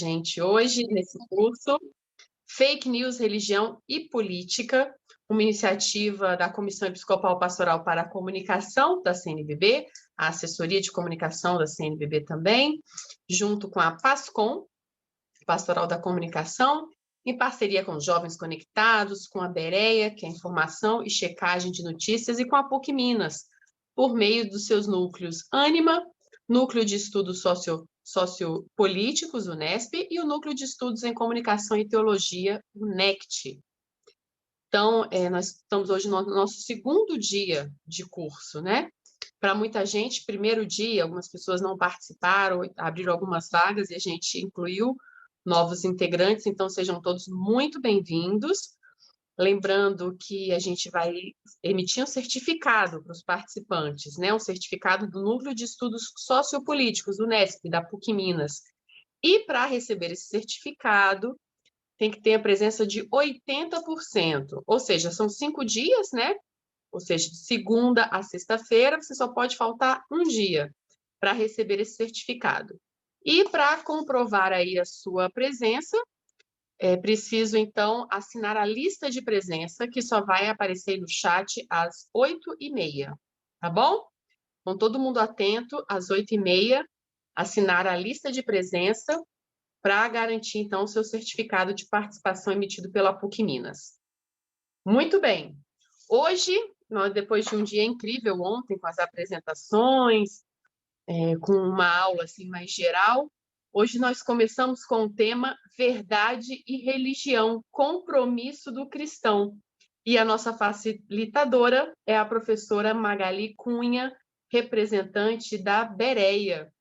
gente hoje nesse curso Fake News, Religião e Política, uma iniciativa da Comissão Episcopal Pastoral para a Comunicação da CNBB, a Assessoria de Comunicação da CNBB também, junto com a PASCOM, Pastoral da Comunicação, em parceria com os Jovens Conectados, com a Bereia, que é Informação e Checagem de Notícias, e com a PUC Minas, por meio dos seus núcleos Ânima, Núcleo de Estudos Sociopolíticos, Unesp, e o Núcleo de Estudos em Comunicação e Teologia, UNECT. Então, nós estamos hoje no nosso segundo dia de curso, né? Para muita gente, primeiro dia, algumas pessoas não participaram, abriram algumas vagas e a gente incluiu novos integrantes, então sejam todos muito bem-vindos. Lembrando que a gente vai emitir um certificado para os participantes, né? Um certificado do Núcleo de Estudos Sociopolíticos, Unesp, da PUC Minas. E para receber esse certificado, tem que ter a presença de 80%, ou seja, são 5 dias, né? Ou seja, de segunda a sexta-feira, você só pode faltar um dia para receber esse certificado. E para comprovar aí a sua presença, é preciso, então, assinar a lista de presença, que só vai aparecer no chat às 8h30, tá bom? Então, todo mundo atento, às 8h30, assinar a lista de presença para garantir, então, o seu certificado de participação emitido pela PUC Minas. Muito bem. Hoje, depois de um dia incrível ontem, com as apresentações, com uma aula assim, mais geral, hoje nós começamos com o tema Verdade e Religião, Compromisso do Cristão. E a nossa facilitadora é a professora Magali Cunha, representante da Bereia.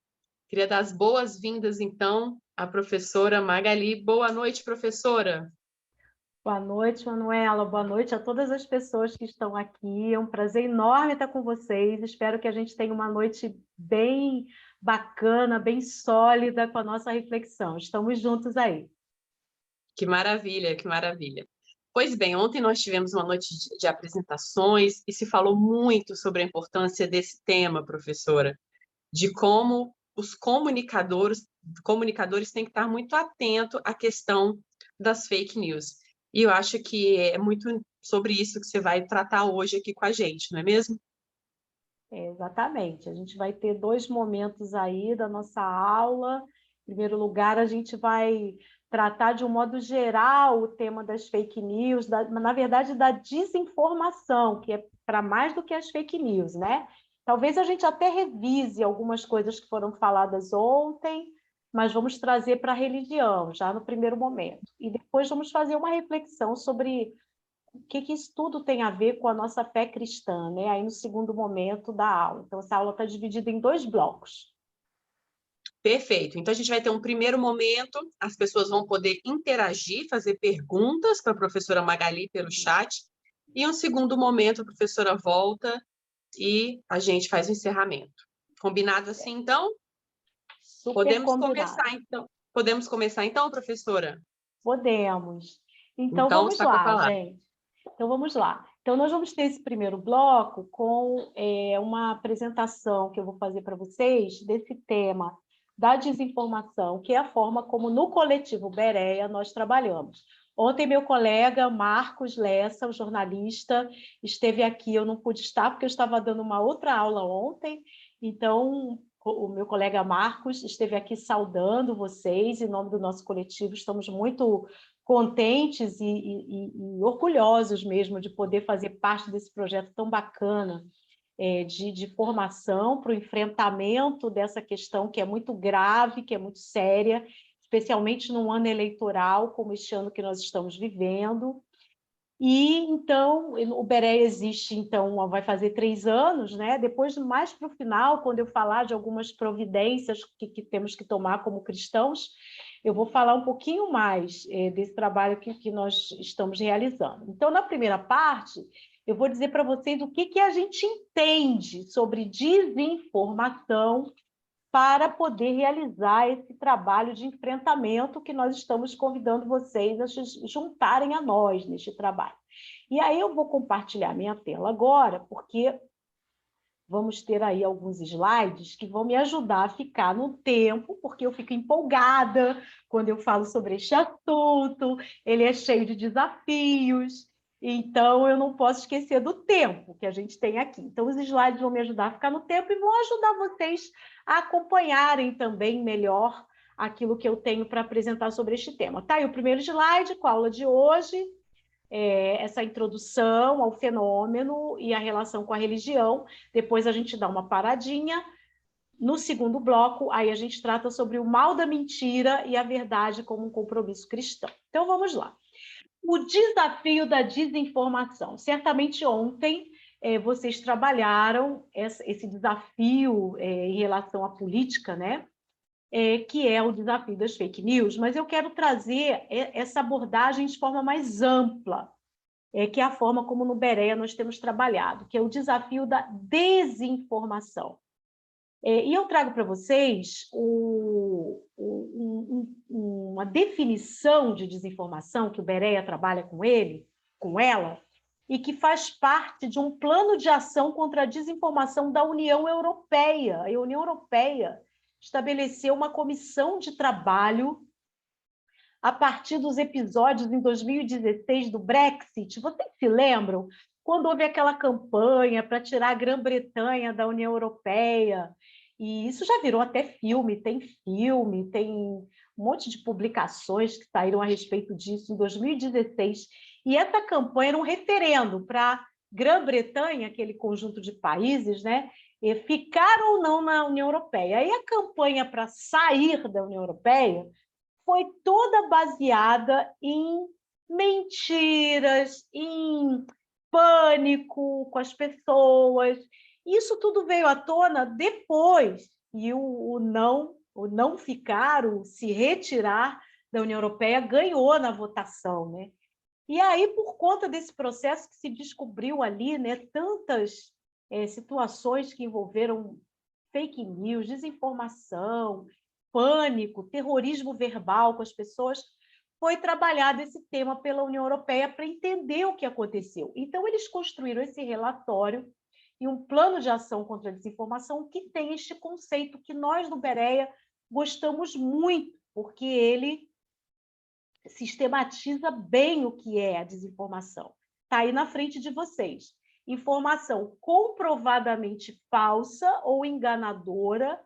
Queria dar as boas-vindas, então, à professora Magali. Boa noite, professora. Boa noite, Manuela. Boa noite a todas as pessoas que estão aqui. É um prazer enorme estar com vocês. Espero que a gente tenha uma noite bem bacana, bem sólida com a nossa reflexão. Estamos juntos aí. Que maravilha, que maravilha. Pois bem, ontem nós tivemos uma noite de apresentações e se falou muito sobre a importância desse tema, professora, de como os comunicadores têm que estar muito atentos à questão das fake news. E eu acho que é muito sobre isso que você vai tratar hoje aqui com a gente, não é mesmo? Exatamente. A gente vai ter 2 momentos aí da nossa aula. Em primeiro lugar, a gente vai tratar de um modo geral o tema das fake news, na verdade, da desinformação, que é para mais do que as fake news, né? Talvez a gente até revise algumas coisas que foram faladas ontem, mas vamos trazer para a religião, já no primeiro momento. E depois vamos fazer uma reflexão sobre o que isso tudo tem a ver com a nossa fé cristã, né? Aí no segundo momento da aula. Então, essa aula está dividida em 2 blocos. Perfeito. Então, a gente vai ter um primeiro momento, as pessoas vão poder interagir, fazer perguntas para a professora Magali pelo chat, e um segundo momento, a professora volta e a gente faz o encerramento. Combinado assim, então? Super combinado. Podemos começar, então, professora? Podemos. Então, Então, vamos está com a lá, palavra. gente. Então, vamos lá. Então, nós vamos ter esse primeiro bloco com uma apresentação que eu vou fazer para vocês desse tema da desinformação, que é a forma como no coletivo Bereia nós trabalhamos. Ontem, meu colega Marcos Lessa, o jornalista, esteve aqui. Eu não pude estar porque eu estava dando uma outra aula ontem, então o meu colega Marcos esteve aqui saudando vocês em nome do nosso coletivo. Estamos muito contentes e orgulhosos mesmo de poder fazer parte desse projeto tão bacana de formação para o enfrentamento dessa questão que é muito grave, que é muito séria, especialmente num ano eleitoral como este ano que nós estamos vivendo. E, então, o Bereia existe, então, vai fazer 3 anos, né? Depois, mais para o final, quando eu falar de algumas providências que temos que tomar como cristãos, eu vou falar um pouquinho mais desse trabalho que nós estamos realizando. Então, na primeira parte, eu vou dizer para vocês o que a gente entende sobre desinformação para poder realizar esse trabalho de enfrentamento que nós estamos convidando vocês a se juntarem a nós neste trabalho. E aí eu vou compartilhar minha tela agora, porque vamos ter aí alguns slides que vão me ajudar a ficar no tempo, porque eu fico empolgada quando eu falo sobre este assunto, ele é cheio de desafios, então eu não posso esquecer do tempo que a gente tem aqui. Então, os slides vão me ajudar a ficar no tempo e vão ajudar vocês a acompanharem também melhor aquilo que eu tenho para apresentar sobre este tema. Tá aí o primeiro slide com a aula de hoje, essa introdução ao fenômeno e a relação com a religião. Depois a gente dá uma paradinha. No segundo bloco, aí a gente trata sobre o mal da mentira e a verdade como um compromisso cristão. Então, vamos lá. O desafio da desinformação. Certamente ontem vocês trabalharam esse desafio em relação à política, né? Que é o desafio das fake news, mas eu quero trazer essa abordagem de forma mais ampla, que é a forma como no Berea nós temos trabalhado, que é o desafio da desinformação. E eu trago para vocês uma definição de desinformação que o Berea trabalha com ela, e que faz parte de um plano de ação contra a desinformação da União Europeia. A União Europeia estabeleceu uma comissão de trabalho a partir dos episódios em 2016 do Brexit. Vocês se lembram? Quando houve aquela campanha para tirar a Grã-Bretanha da União Europeia, e isso já virou até filme, tem um monte de publicações que saíram a respeito disso em 2016, e essa campanha era um referendo para Grã-Bretanha, aquele conjunto de países, né, ficar ou não na União Europeia. Aí a campanha para sair da União Europeia foi toda baseada em mentiras, em pânico com as pessoas. Isso tudo veio à tona depois, e o não ficar, o se retirar da União Europeia ganhou na votação, né? E aí, por conta desse processo que se descobriu ali, né, tantas situações que envolveram fake news, desinformação, pânico, terrorismo verbal com as pessoas, foi trabalhado esse tema pela União Europeia para entender o que aconteceu. Então, eles construíram esse relatório e um plano de ação contra a desinformação que tem este conceito que nós, no Berea, gostamos muito, porque ele sistematiza bem o que é a desinformação. Está aí na frente de vocês. Informação comprovadamente falsa ou enganadora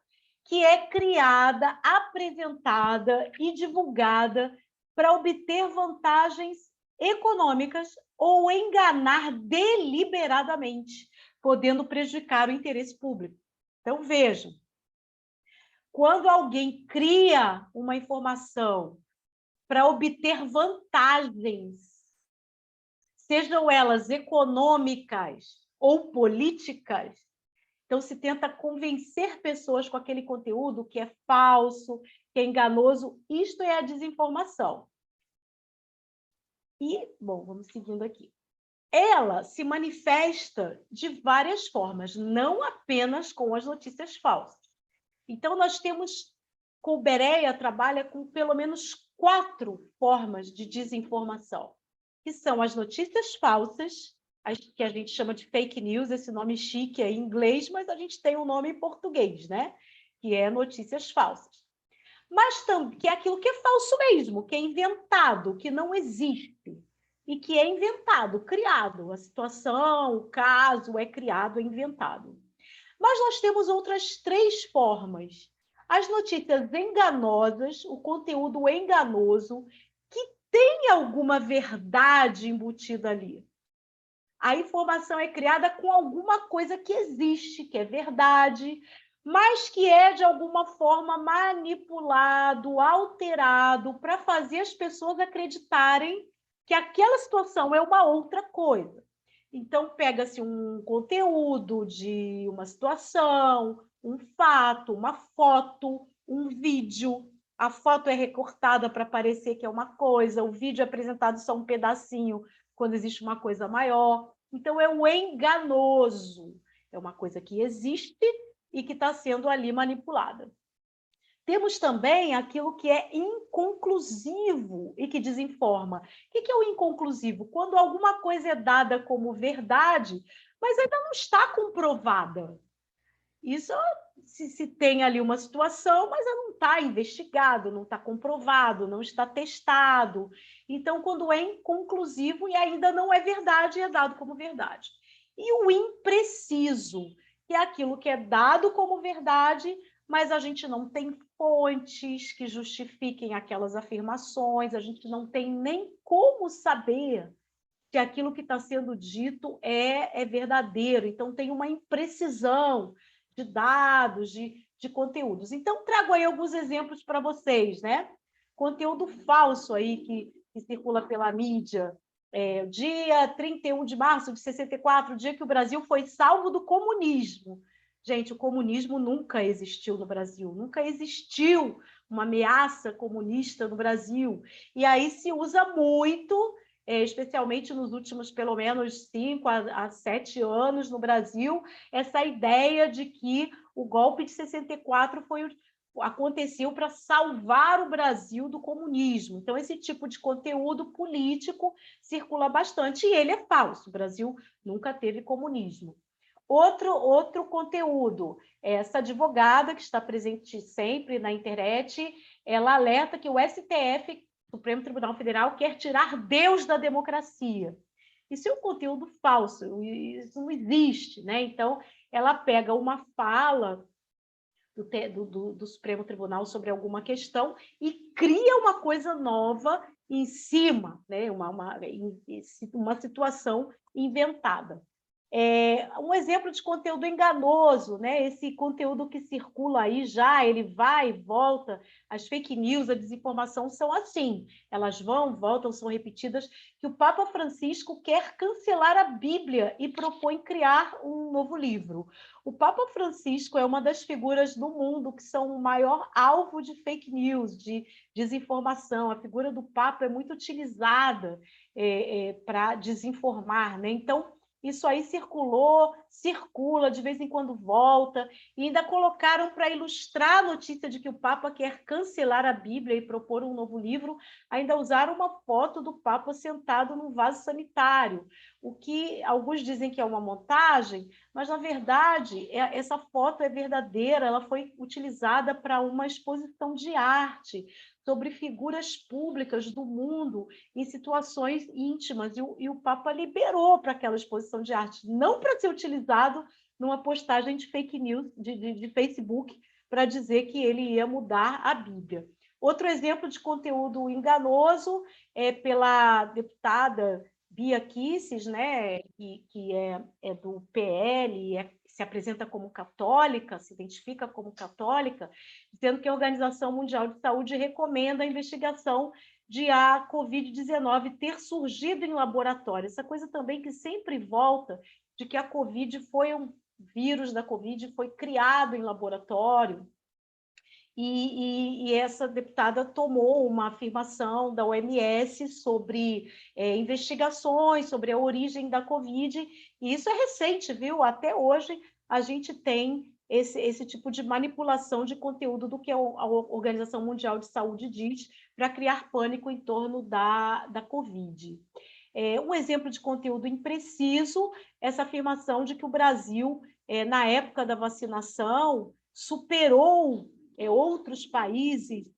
que é criada, apresentada e divulgada para obter vantagens econômicas ou enganar deliberadamente, podendo prejudicar o interesse público. Então, vejam, quando alguém cria uma informação para obter vantagens, sejam elas econômicas ou políticas, então se tenta convencer pessoas com aquele conteúdo que é falso, que é enganoso. Isto é a desinformação. E, bom, vamos seguindo aqui. Ela se manifesta de várias formas, não apenas com as notícias falsas. Então, nós temos, o Berea trabalha com pelo menos 4 formas de desinformação, que são as notícias falsas, que a gente chama de fake news, esse nome chique é em inglês, mas a gente tem um nome em português, né? Que é notícias falsas. Mas também, que é aquilo que é falso mesmo, que é inventado, que não existe, e que é inventado, criado. A situação, o caso é criado, é inventado. Mas nós temos outras 3 formas. As notícias enganosas, o conteúdo enganoso, que tem alguma verdade embutida ali. A informação é criada com alguma coisa que existe, que é verdade, mas que é, de alguma forma, manipulado, alterado, para fazer as pessoas acreditarem que aquela situação é uma outra coisa. Então, pega-se um conteúdo de uma situação, um fato, uma foto, um vídeo. A foto é recortada para parecer que é uma coisa, o vídeo é apresentado só um pedacinho, quando existe uma coisa maior. Então, é o enganoso. É uma coisa que existe e que está sendo ali manipulada. Temos também aquilo que é inconclusivo e que desinforma. O que é o inconclusivo? Quando alguma coisa é dada como verdade, mas ainda não está comprovada. Isso se tem ali uma situação, mas ela não está investigado, não está comprovado, não está testado. Então, quando é inconclusivo e ainda não é verdade, é dado como verdade. E o impreciso, que é aquilo que é dado como verdade, mas a gente não tem fontes que justifiquem aquelas afirmações, a gente não tem nem como saber que aquilo que está sendo dito é verdadeiro. Então, tem uma imprecisão de dados, de conteúdos. Então, trago aí alguns exemplos para vocês, né? Conteúdo falso aí que circula pela mídia. Dia 31 de março de 64, o dia que o Brasil foi salvo do comunismo. Gente, o comunismo nunca existiu no Brasil, nunca existiu uma ameaça comunista no Brasil. E aí se usa muito, especialmente nos últimos, pelo menos, 5 a 7 anos no Brasil, essa ideia de que o golpe de 64 aconteceu para salvar o Brasil do comunismo. Então, esse tipo de conteúdo político circula bastante, e ele é falso. O Brasil nunca teve comunismo. Outro conteúdo, essa advogada que está presente sempre na internet, ela alerta que o STF, Supremo Tribunal Federal, quer tirar Deus da democracia. Isso é um conteúdo falso, isso não existe, né? Então, ela pega uma fala do Supremo Tribunal sobre alguma questão e cria uma coisa nova em cima, né? Uma situação inventada. Um exemplo de conteúdo enganoso, né? Esse conteúdo que circula aí já, ele vai e volta, as fake news, a desinformação são assim, elas vão, voltam, são repetidas, que o Papa Francisco quer cancelar a Bíblia e propõe criar um novo livro. O Papa Francisco é uma das figuras do mundo que são o maior alvo de fake news, de desinformação. A figura do Papa é muito utilizada para desinformar, né? Então, isso aí circula, de vez em quando volta, e ainda colocaram para ilustrar a notícia de que o Papa quer cancelar a Bíblia e propor um novo livro, ainda usaram uma foto do Papa sentado num vaso sanitário, o que alguns dizem que é uma montagem, mas, na verdade, essa foto é verdadeira, ela foi utilizada para uma exposição de arte sobre figuras públicas do mundo em situações íntimas, e o Papa liberou para aquela exposição de arte, não para ser utilizado numa postagem de fake news, de Facebook, para dizer que ele ia mudar a Bíblia. Outro exemplo de conteúdo enganoso é pela deputada Bia Kicis, né, que é do PL, se apresenta como católica, se identifica como católica, dizendo que a Organização Mundial de Saúde recomenda a investigação de a Covid-19 ter surgido em laboratório. Essa coisa também que sempre volta, de que a Covid foi um vírus da Covid, foi criado em laboratório. E essa deputada tomou uma afirmação da OMS sobre investigações sobre a origem da Covid, e isso é recente, viu? Até hoje a gente tem esse tipo de manipulação de conteúdo do que a Organização Mundial de Saúde diz para criar pânico em torno da Covid. Um exemplo de conteúdo impreciso, essa afirmação de que o Brasil, na época da vacinação, superou outros países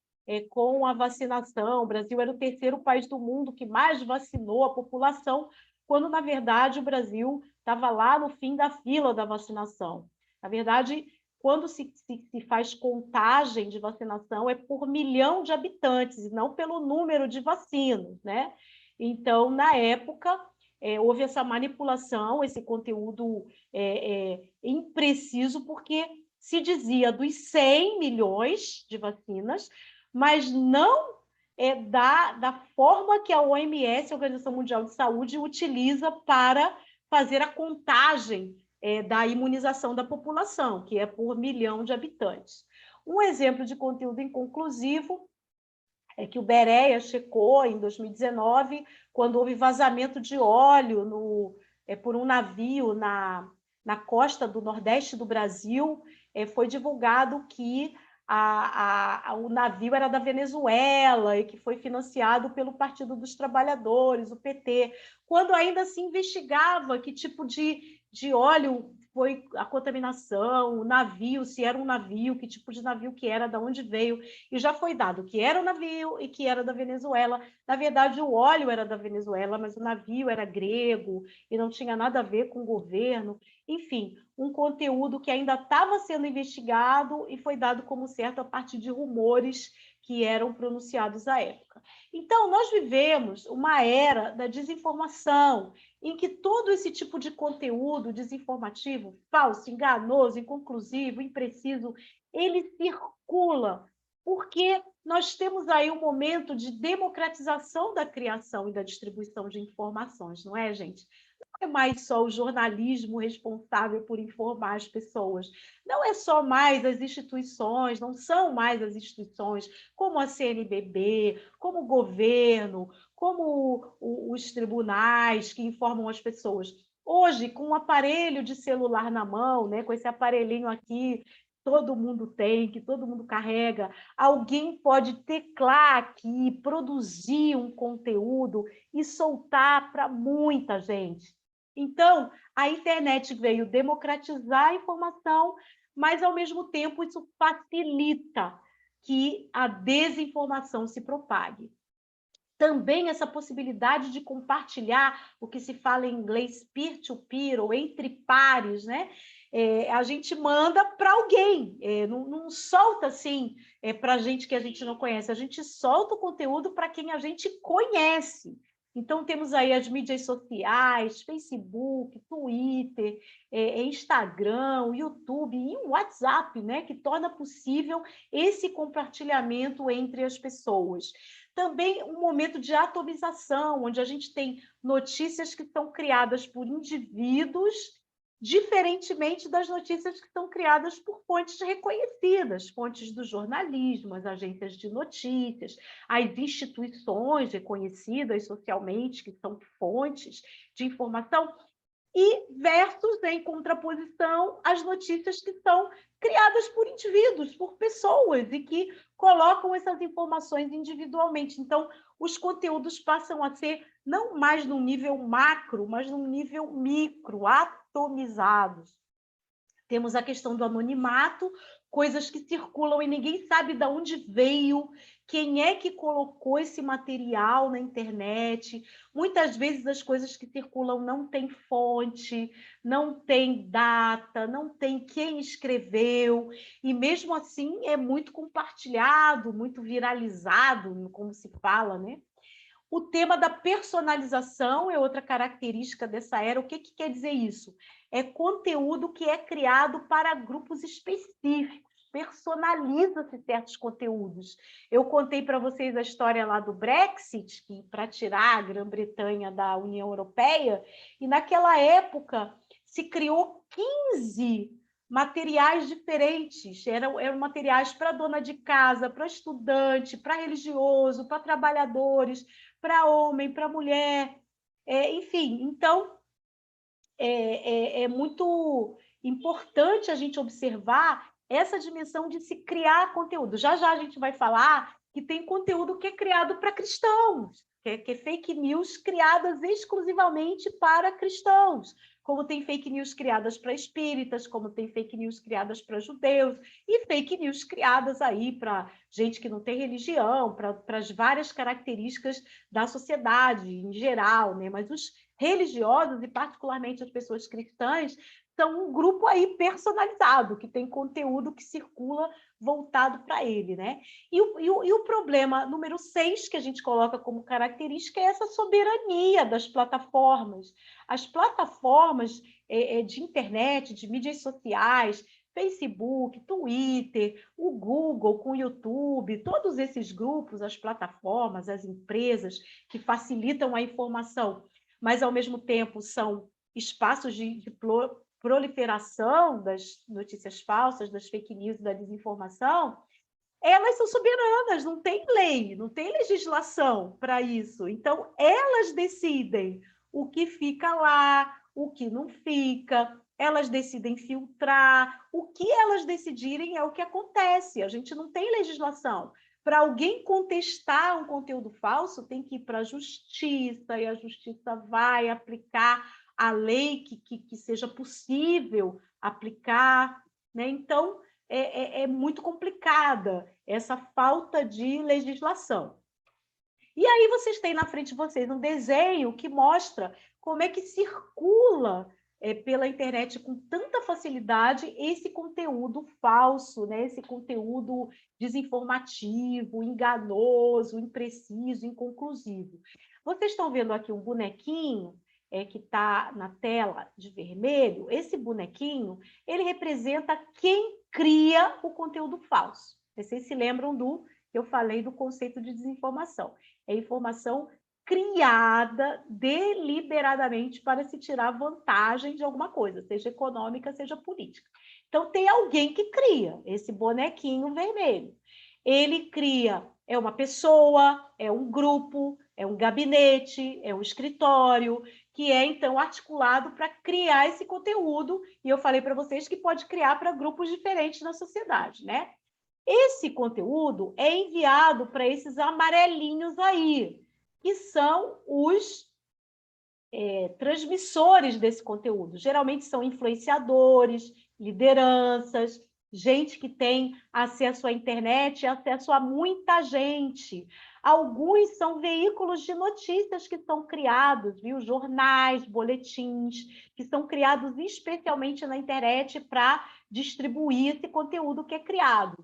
com a vacinação. O Brasil era o terceiro país do mundo que mais vacinou a população, quando, na verdade, o Brasil estava lá no fim da fila da vacinação. Na verdade, quando se faz contagem de vacinação, é por milhão de habitantes, e não pelo número de vacinas, né? Então, na época, houve essa manipulação, esse conteúdo impreciso, porque se dizia dos 100 milhões de vacinas, mas não da forma que a OMS, a Organização Mundial de Saúde, utiliza para fazer a contagem da imunização da população, que é por milhão de habitantes. Um exemplo de conteúdo inconclusivo é que o BEREA checou em 2019, quando houve vazamento de óleo por um navio na costa do Nordeste do Brasil, foi divulgado que o navio era da Venezuela e que foi financiado pelo Partido dos Trabalhadores, o PT, quando ainda se investigava que tipo de de óleo foi a contaminação, o navio, se era um navio, que tipo de navio que era, de onde veio, e já foi dado que era o navio e que era da Venezuela. Na verdade, o óleo era da Venezuela, mas o navio era grego e não tinha nada a ver com o governo. Enfim, um conteúdo que ainda estava sendo investigado e foi dado como certo a partir de rumores que eram pronunciados à época. Então, nós vivemos uma era da desinformação, em que todo esse tipo de conteúdo desinformativo, falso, enganoso, inconclusivo, impreciso, ele circula, porque nós temos aí um momento de democratização da criação e da distribuição de informações, não é, gente? Não é mais só o jornalismo responsável por informar as pessoas, não é só mais as instituições, não são mais as instituições como a CNBB, como o governo, como os tribunais que informam as pessoas. Hoje, com um aparelho de celular na mão, né, com esse aparelhinho aqui, todo mundo tem, que todo mundo carrega, alguém pode teclar aqui, produzir um conteúdo e soltar para muita gente. Então, a internet veio democratizar a informação, mas, ao mesmo tempo, isso facilita que a desinformação se propague. Também essa possibilidade de compartilhar o que se fala em inglês peer-to-peer, ou entre pares, né? A gente manda para alguém, não solta assim para gente que a gente não conhece, a gente solta o conteúdo para quem a gente conhece. Então, temos aí as mídias sociais, Facebook, Twitter, Instagram, YouTube e o WhatsApp, né, que torna possível esse compartilhamento entre as pessoas. Também um momento de atomização, onde a gente tem notícias que são criadas por indivíduos, diferentemente das notícias que são criadas por fontes reconhecidas, fontes do jornalismo, as agências de notícias, as instituições reconhecidas socialmente, que são fontes de informação, e versus, em contraposição, as notícias que são criadas por indivíduos, por pessoas, e que colocam essas informações individualmente. Então, os conteúdos passam a ser não mais num nível macro, mas num nível micro, atomizados. Temos a questão do anonimato, coisas que circulam e ninguém sabe de onde veio, quem é que colocou esse material na internet. Muitas vezes as coisas que circulam não têm fonte, não tem data, não tem quem escreveu, e mesmo assim é muito compartilhado, muito viralizado, como se fala, né? O tema da personalização é outra característica dessa era. O que quer dizer isso? É conteúdo que é criado para grupos específicos, personaliza-se certos conteúdos. Eu contei para vocês a história lá do Brexit, que para tirar a Grã-Bretanha da União Europeia, e naquela época se criou 15 materiais diferentes, eram materiais para dona de casa, para estudante, para religioso, para trabalhadores, para homem, para mulher, enfim. Então, é muito importante a gente observar essa dimensão de se criar conteúdo. Já já a gente vai falar que tem conteúdo que é criado para cristãos, que é fake news criadas exclusivamente para cristãos, como tem fake news criadas para espíritas, como tem fake news criadas para judeus, e fake news criadas aí para gente que não tem religião, para as várias características da sociedade em geral, né? Mas os religiosos, e particularmente as pessoas cristãs, são um grupo aí personalizado, que tem conteúdo que circula voltado para ele, né? E o problema número 6 que a gente coloca como característica é essa soberania das plataformas. As plataformas de internet, de mídias sociais, Facebook, Twitter, o Google com o YouTube, todos esses grupos, as plataformas, as empresas que facilitam a informação, mas, ao mesmo tempo, são espaços de proliferação das notícias falsas, das fake news, da desinformação, elas são soberanas, não tem lei, não tem legislação para isso. Então, elas decidem o que fica lá, o que não fica, elas decidem filtrar, o que elas decidirem é o que acontece, a gente não tem legislação. Para alguém contestar um conteúdo falso, tem que ir para a justiça, e a justiça vai aplicar a lei que seja possível aplicar, né? Então, é muito complicada essa falta de legislação. E aí vocês têm na frente de vocês um desenho que mostra como é que circula pela internet com tanta facilidade esse conteúdo falso, né? Esse conteúdo desinformativo, enganoso, impreciso, inconclusivo. Vocês estão vendo aqui um bonequinho que está na tela de vermelho. Esse bonequinho, ele representa quem cria o conteúdo falso. Vocês se lembram do que eu falei do conceito de desinformação? É informação criada deliberadamente para se tirar vantagem de alguma coisa, seja econômica, seja política. Então, tem alguém que cria esse bonequinho vermelho. Ele cria, é uma pessoa, é um grupo, é um gabinete, é um escritório, que é, então, articulado para criar esse conteúdo, e eu falei para vocês que pode criar para grupos diferentes na sociedade, né? Esse conteúdo é enviado para esses amarelinhos aí, que são os transmissores desse conteúdo. Geralmente são influenciadores, lideranças, gente que tem acesso à internet, acesso a muita gente. Alguns são veículos de notícias que são criados, viu? Jornais, boletins, que são criados especialmente na internet para distribuir esse conteúdo que é criado.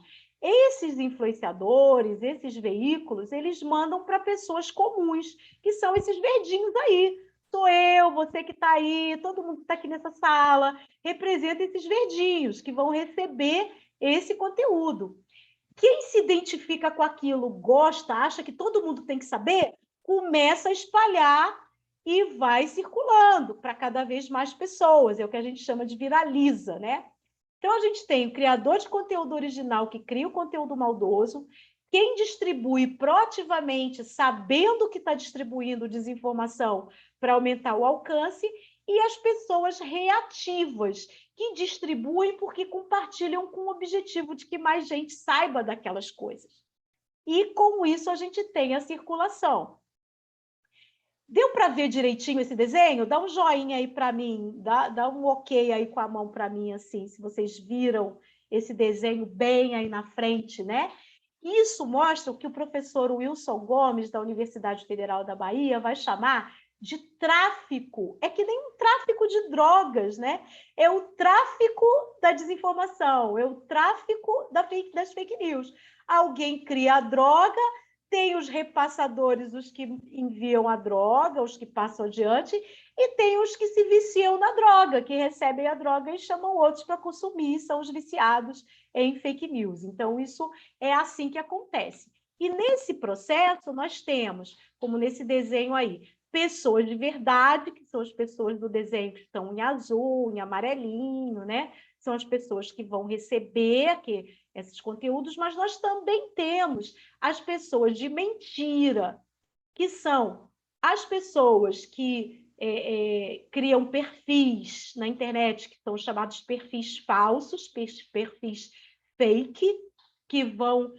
Esses influenciadores, esses veículos, eles mandam para pessoas comuns, que são esses verdinhos aí. Sou eu, você que está aí, todo mundo que está aqui nessa sala, representa esses verdinhos que vão receber esse conteúdo. Quem se identifica com aquilo, gosta, acha que todo mundo tem que saber, começa a espalhar e vai circulando para cada vez mais pessoas. É o que a gente chama de viraliza, né? Então, a gente tem o criador de conteúdo original que cria o conteúdo maldoso, quem distribui proativamente, sabendo que está distribuindo desinformação para aumentar o alcance, e as pessoas reativas, que distribuem porque compartilham com o objetivo de que mais gente saiba daquelas coisas. E, com isso, a gente tem a circulação. Deu para ver direitinho esse desenho? Dá um joinha aí para mim, dá um ok aí com a mão para mim, assim, se vocês viram esse desenho bem aí na frente, né? Isso mostra o que o professor Wilson Gomes, da Universidade Federal da Bahia, vai chamar de tráfico. É que nem um tráfico de drogas, né? É o tráfico da desinformação, é o tráfico das fake news. Alguém cria a droga, tem os repassadores, os que enviam a droga, os que passam adiante, e tem os que se viciam na droga, que recebem a droga e chamam outros para consumir, são os viciados em fake news. Então, isso é assim que acontece. E nesse processo, nós temos, como nesse desenho aí, pessoas de verdade, que são as pessoas do desenho que estão em azul, em amarelinho, né? São as pessoas que vão receber esses conteúdos, mas nós também temos as pessoas de mentira, que são as pessoas que criam perfis na internet, que são chamados perfis falsos, perfis fake, que vão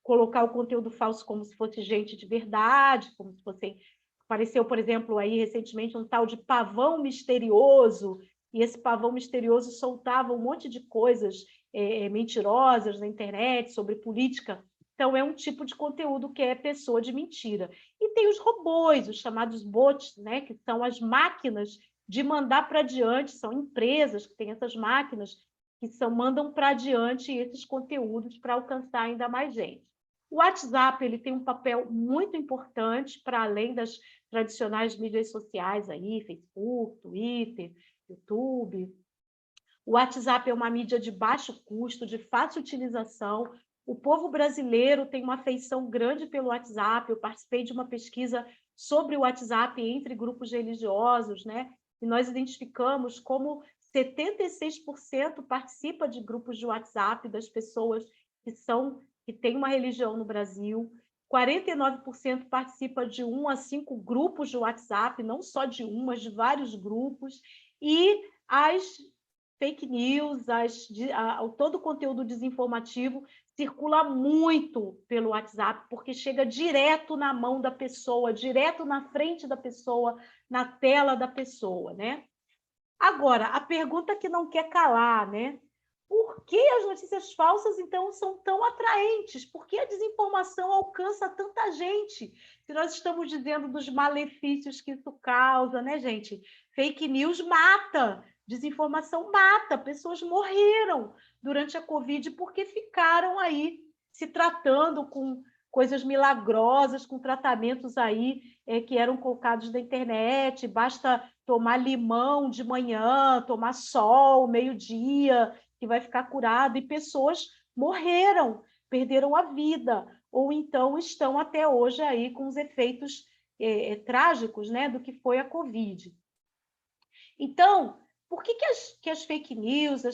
colocar o conteúdo falso como se fosse gente de verdade, como se fosse... Apareceu, por exemplo, aí recentemente um tal de pavão misterioso, e esse pavão misterioso soltava um monte de coisas mentirosas na internet sobre política. Então, é um tipo de conteúdo que é pessoa de mentira. E tem os robôs, os chamados bots, né, que são as máquinas de mandar para adiante, são empresas que têm essas máquinas que mandam para adiante esses conteúdos para alcançar ainda mais gente. O WhatsApp ele tem um papel muito importante para além das tradicionais mídias sociais, aí, Facebook, Twitter, YouTube. O WhatsApp é uma mídia de baixo custo, de fácil utilização. O povo brasileiro tem uma afeição grande pelo WhatsApp. Eu participei de uma pesquisa sobre o WhatsApp entre grupos religiosos, né? E nós identificamos como 76% participa de grupos de WhatsApp das pessoas que têm uma religião no Brasil. 49% participa de 1 a 5 grupos de WhatsApp, não só de um, mas de vários grupos. E as fake news, todo o conteúdo desinformativo circula muito pelo WhatsApp, porque chega direto na mão da pessoa, direto na frente da pessoa, na tela da pessoa, né? Agora, a pergunta que não quer calar, né? Por que as notícias falsas, então, são tão atraentes? Por que a desinformação alcança tanta gente? Se nós estamos dizendo dos malefícios que isso causa, né, gente? Fake news mata, desinformação mata, pessoas morreram durante a Covid porque ficaram aí se tratando com coisas milagrosas, com tratamentos aí que eram colocados na internet, basta tomar limão de manhã, tomar sol meio-dia, que vai ficar curado, e pessoas morreram, perderam a vida, ou então estão até hoje aí com os efeitos trágicos, né, do que foi a Covid. Então, por que as fake news,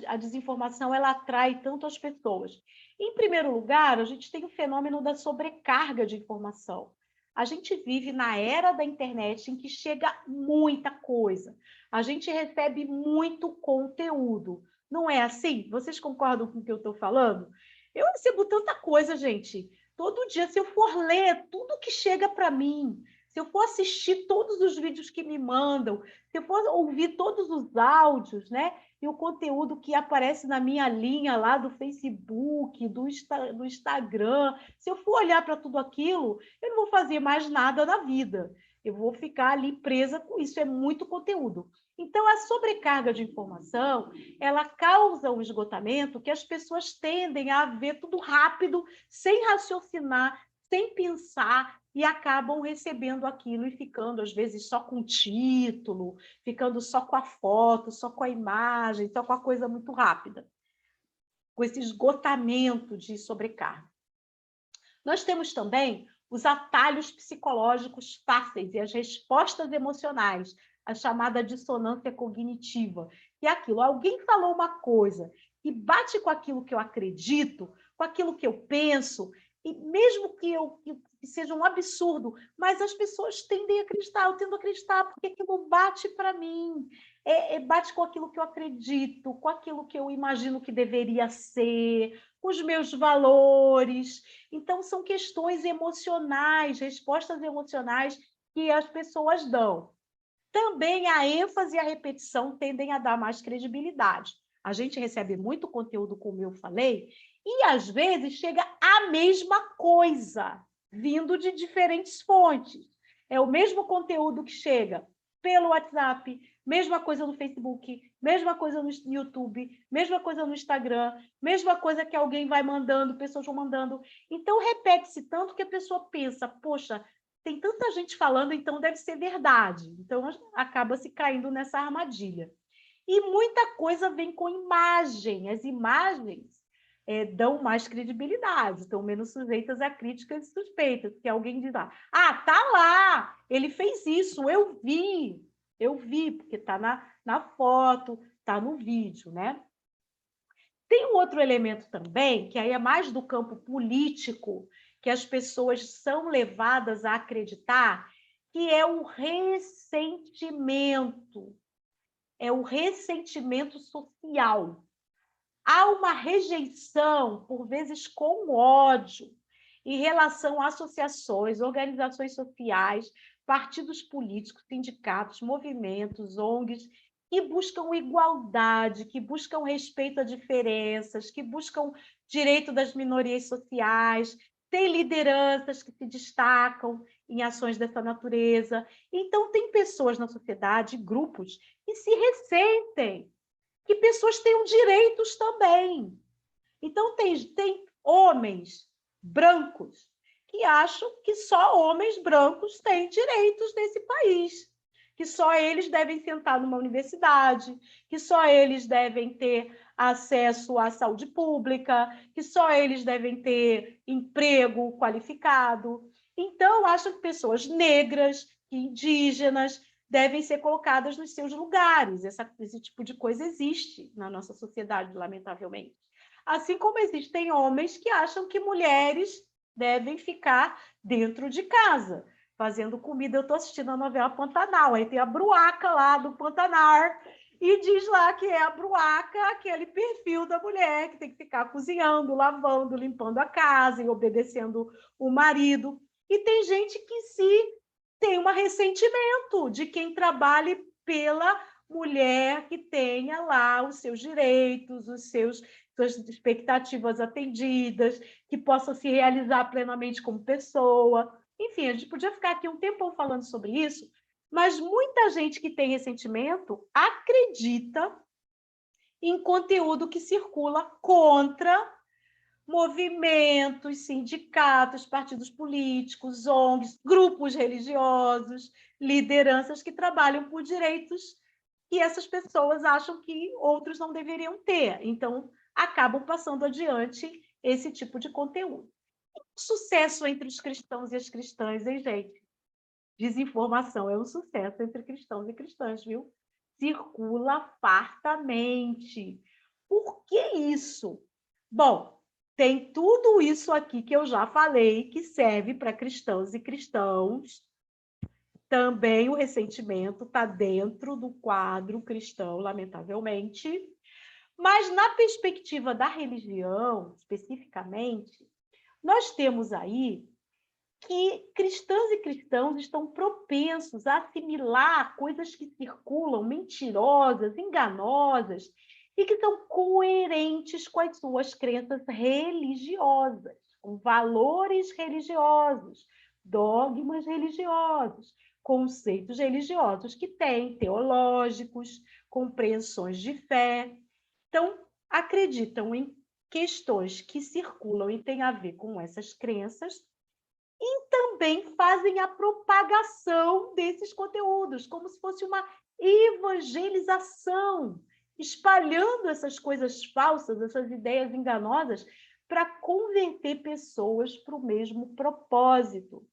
a desinformação, ela atrai tanto as pessoas? Em primeiro lugar, a gente tem o fenômeno da sobrecarga de informação. A gente vive na era da internet em que chega muita coisa. A gente recebe muito conteúdo. Não é assim? Vocês concordam com o que eu estou falando? Eu recebo tanta coisa, gente. Todo dia, se eu for ler tudo que chega para mim, se eu for assistir todos os vídeos que me mandam, se eu for ouvir todos os áudios, né? E o conteúdo que aparece na minha linha lá do Facebook, do Instagram, se eu for olhar para tudo aquilo, eu não vou fazer mais nada na vida. Eu vou ficar ali presa com isso, é muito conteúdo. Então, a sobrecarga de informação, ela causa um esgotamento que as pessoas tendem a ver tudo rápido, sem raciocinar, sem pensar, e acabam recebendo aquilo e ficando, às vezes, só com o título, ficando só com a foto, só com a imagem, só com a coisa muito rápida, com esse esgotamento de sobrecarga. Nós temos também os atalhos psicológicos fáceis e as respostas emocionais, a chamada dissonância cognitiva, que é aquilo, alguém falou uma coisa que bate com aquilo que eu acredito, com aquilo que eu penso, e mesmo que seja um absurdo, mas as pessoas tendem a acreditar, eu tendo a acreditar, porque aquilo bate para mim, bate com aquilo que eu acredito, com aquilo que eu imagino que deveria ser, com os meus valores. Então, são questões emocionais, respostas emocionais que as pessoas dão. Também a ênfase e a repetição tendem a dar mais credibilidade. A gente recebe muito conteúdo, como eu falei, e às vezes chega a mesma coisa, vindo de diferentes fontes. É o mesmo conteúdo que chega pelo WhatsApp, mesma coisa no Facebook, mesma coisa no YouTube, mesma coisa no Instagram, mesma coisa que alguém vai mandando, pessoas vão mandando. Então, repete-se tanto que a pessoa pensa, poxa, tem tanta gente falando, então deve ser verdade. Então, acaba se caindo nessa armadilha. E muita coisa vem com imagem. As imagens dão mais credibilidade, estão menos sujeitas a críticas e suspeitas, porque alguém diz lá, tá lá, ele fez isso, eu vi, porque está na foto, está no vídeo, né? Tem um outro elemento também, que aí é mais do campo político, que as pessoas são levadas a acreditar, que é o ressentimento. É o ressentimento social. Há uma rejeição, por vezes com ódio, em relação a associações, organizações sociais, partidos políticos, sindicatos, movimentos, ONGs, que buscam igualdade, que buscam respeito a diferenças, que buscam direito das minorias sociais, tem lideranças que se destacam em ações dessa natureza. Então, tem pessoas na sociedade, grupos, que se ressentem, que pessoas tenham direitos também. Então, tem homens brancos que acham que só homens brancos têm direitos nesse país, que só eles devem sentar numa universidade, que só eles devem ter acesso à saúde pública, que só eles devem ter emprego qualificado. Então, acham que pessoas negras, indígenas, devem ser colocadas nos seus lugares. Esse tipo de coisa existe na nossa sociedade, lamentavelmente. Assim como existem homens que acham que mulheres devem ficar dentro de casa, fazendo comida. Eu estou assistindo a novela Pantanal, aí tem a Bruaca lá do Pantanar, e diz lá que é a bruaca, aquele perfil da mulher que tem que ficar cozinhando, lavando, limpando a casa e obedecendo o marido. E tem gente que tem um ressentimento de quem trabalhe pela mulher que tenha lá os seus direitos, suas expectativas atendidas, que possa se realizar plenamente como pessoa. Enfim, a gente podia ficar aqui um tempão falando sobre isso, mas muita gente que tem ressentimento acredita em conteúdo que circula contra movimentos, sindicatos, partidos políticos, ONGs, grupos religiosos, lideranças que trabalham por direitos que essas pessoas acham que outros não deveriam ter. Então, acabam passando adiante esse tipo de conteúdo. Sucesso entre os cristãos e as cristãs, hein, gente? Desinformação é um sucesso entre cristãos e cristãs, viu? Circula fartamente. Por que isso? Bom, tem tudo isso aqui que eu já falei, que serve para cristãos e cristãos. Também o ressentimento está dentro do quadro cristão, lamentavelmente. Mas, na perspectiva da religião, especificamente, nós temos aí que cristãs e cristãos estão propensos a assimilar coisas que circulam mentirosas, enganosas, e que são coerentes com as suas crenças religiosas, com valores religiosos, dogmas religiosos, conceitos religiosos que têm, teológicos, compreensões de fé. Então, acreditam em questões que circulam e têm a ver com essas crenças, e também fazem a propagação desses conteúdos, como se fosse uma evangelização, espalhando essas coisas falsas, essas ideias enganosas, para converter pessoas para o mesmo propósito.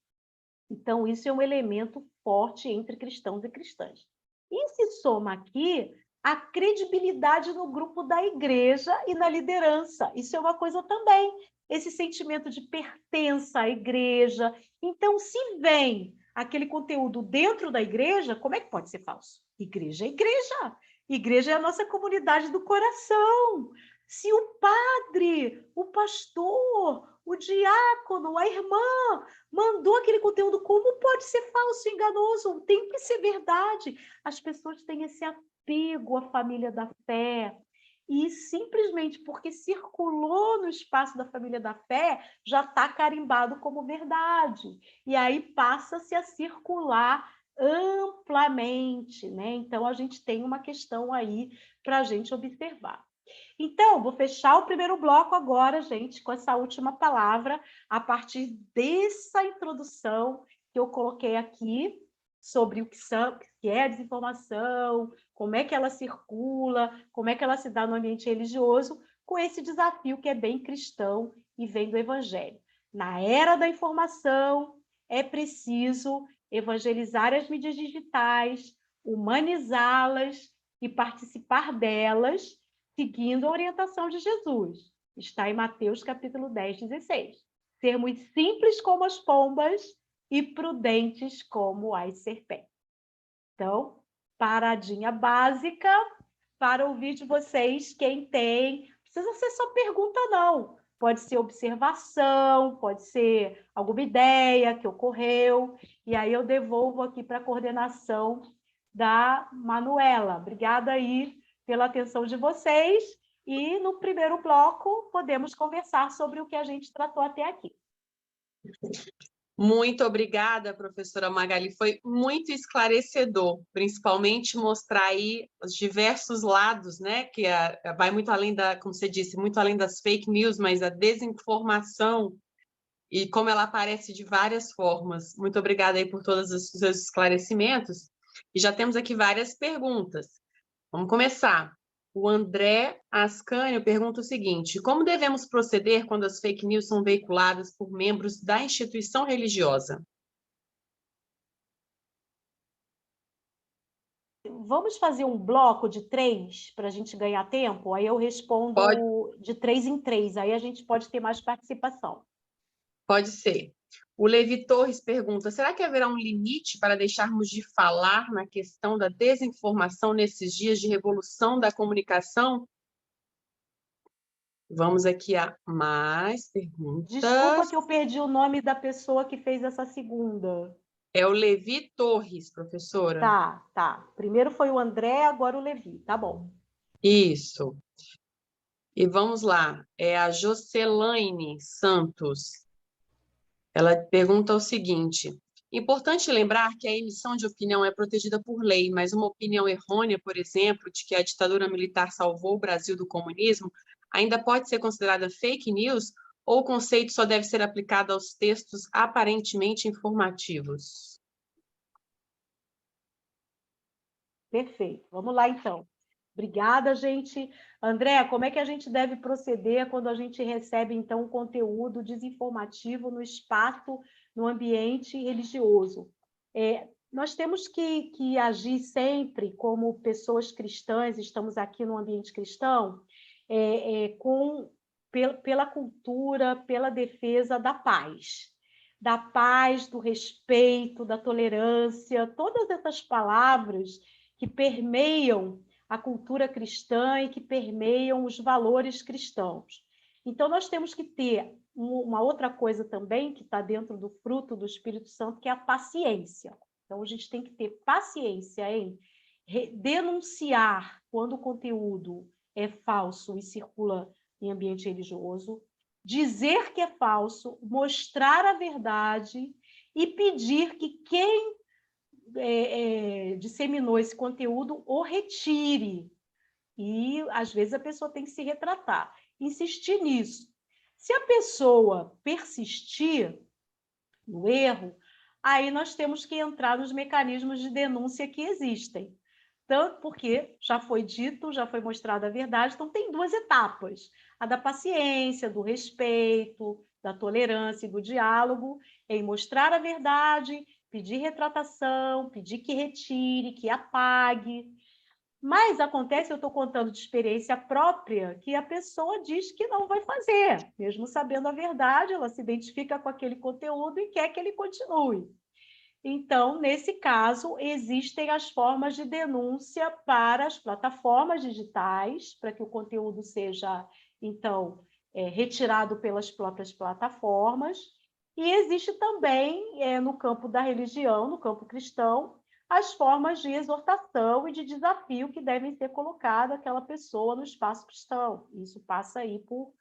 Então, isso é um elemento forte entre cristãos e cristãs. E se soma aqui a credibilidade no grupo da igreja e na liderança. Isso é uma coisa também, esse sentimento de pertença à igreja. Então, se vem aquele conteúdo dentro da igreja, como é que pode ser falso? Igreja é igreja. Igreja é a nossa comunidade do coração. Se o padre, o pastor, o diácono, a irmã mandou aquele conteúdo, como pode ser falso, enganoso? Tem que ser verdade. As pessoas têm esse apego à família da fé. E simplesmente porque circulou no espaço da família da fé, já está carimbado como verdade. E aí passa-se a circular amplamente, né? Então, a gente tem uma questão aí para a gente observar. Então, vou fechar o primeiro bloco agora, gente, com essa última palavra, a partir dessa introdução que eu coloquei aqui, sobre o que é a desinformação, como é que ela circula, como é que ela se dá no ambiente religioso, com esse desafio que é bem cristão e vem do Evangelho. Na era da informação, é preciso evangelizar as mídias digitais, humanizá-las e participar delas, seguindo a orientação de Jesus. Está em Mateus capítulo 10, 16. Sermos simples como as pombas e prudentes como as serpentes. Então, paradinha básica para ouvir de vocês quem tem. Não precisa ser só pergunta, não. Pode ser observação, pode ser alguma ideia que ocorreu. E aí eu devolvo aqui para a coordenação da Manuela. Obrigada aí pela atenção de vocês. E no primeiro bloco podemos conversar sobre o que a gente tratou até aqui. Muito obrigada, professora Magali. Foi muito esclarecedor, principalmente mostrar aí os diversos lados, né? Que vai muito além como você disse, muito além das fake news, mas a desinformação e como ela aparece de várias formas. Muito obrigada aí por todos os seus esclarecimentos. E já temos aqui várias perguntas. Vamos começar. O André Ascânio pergunta o seguinte: como devemos proceder quando as fake news são veiculadas por membros da instituição religiosa? Vamos fazer um bloco de 3 para a gente ganhar tempo? Aí eu respondo de 3 em 3, aí a gente pode ter mais participação. Pode ser. O Levi Torres pergunta, será que haverá um limite para deixarmos de falar na questão da desinformação nesses dias de revolução da comunicação? Vamos aqui a mais Desculpa perguntas. que eu perdi o nome da pessoa que fez essa segunda. É o Levi Torres, professora. Tá. Primeiro foi o André, agora o Levi. Tá bom. Isso. E vamos lá. É a Jocelaine Santos. Ela pergunta o seguinte: importante lembrar que a emissão de opinião é protegida por lei, mas uma opinião errônea, por exemplo, de que a ditadura militar salvou o Brasil do comunismo, ainda pode ser considerada fake news ou o conceito só deve ser aplicado aos textos aparentemente informativos? Perfeito. Vamos lá, então. Obrigada, gente. André, como é que a gente deve proceder quando a gente recebe, então, um conteúdo desinformativo no espaço, no ambiente religioso? Nós temos que agir sempre como pessoas cristãs, estamos aqui no ambiente cristão, pela cultura, pela defesa da paz, do respeito, da tolerância, todas essas palavras que permeiam a cultura cristã e que permeiam os valores cristãos. Então, nós temos que ter uma outra coisa também que está dentro do fruto do Espírito Santo, que é a paciência. Então, a gente tem que ter paciência em denunciar quando o conteúdo é falso e circula em ambiente religioso, dizer que é falso, mostrar a verdade e pedir que quem disseminou esse conteúdo o retire. E, às vezes, a pessoa tem que se retratar. Insistir nisso. Se a pessoa persistir no erro, aí nós temos que entrar nos mecanismos de denúncia que existem. Tanto porque já foi dito, já foi mostrada a verdade, então tem duas etapas: a da paciência, do respeito, da tolerância e do diálogo, em mostrar a verdade, pedir retratação, pedir que retire, que apague. Mas acontece, eu estou contando de experiência própria, que a pessoa diz que não vai fazer, mesmo sabendo a verdade, ela se identifica com aquele conteúdo e quer que ele continue. Então, nesse caso, existem as formas de denúncia para as plataformas digitais, para que o conteúdo seja, então, retirado pelas próprias plataformas. E existe também, no campo da religião, no campo cristão, as formas de exortação e de desafio que devem ser colocadas àquela pessoa no espaço cristão. Isso passa aí por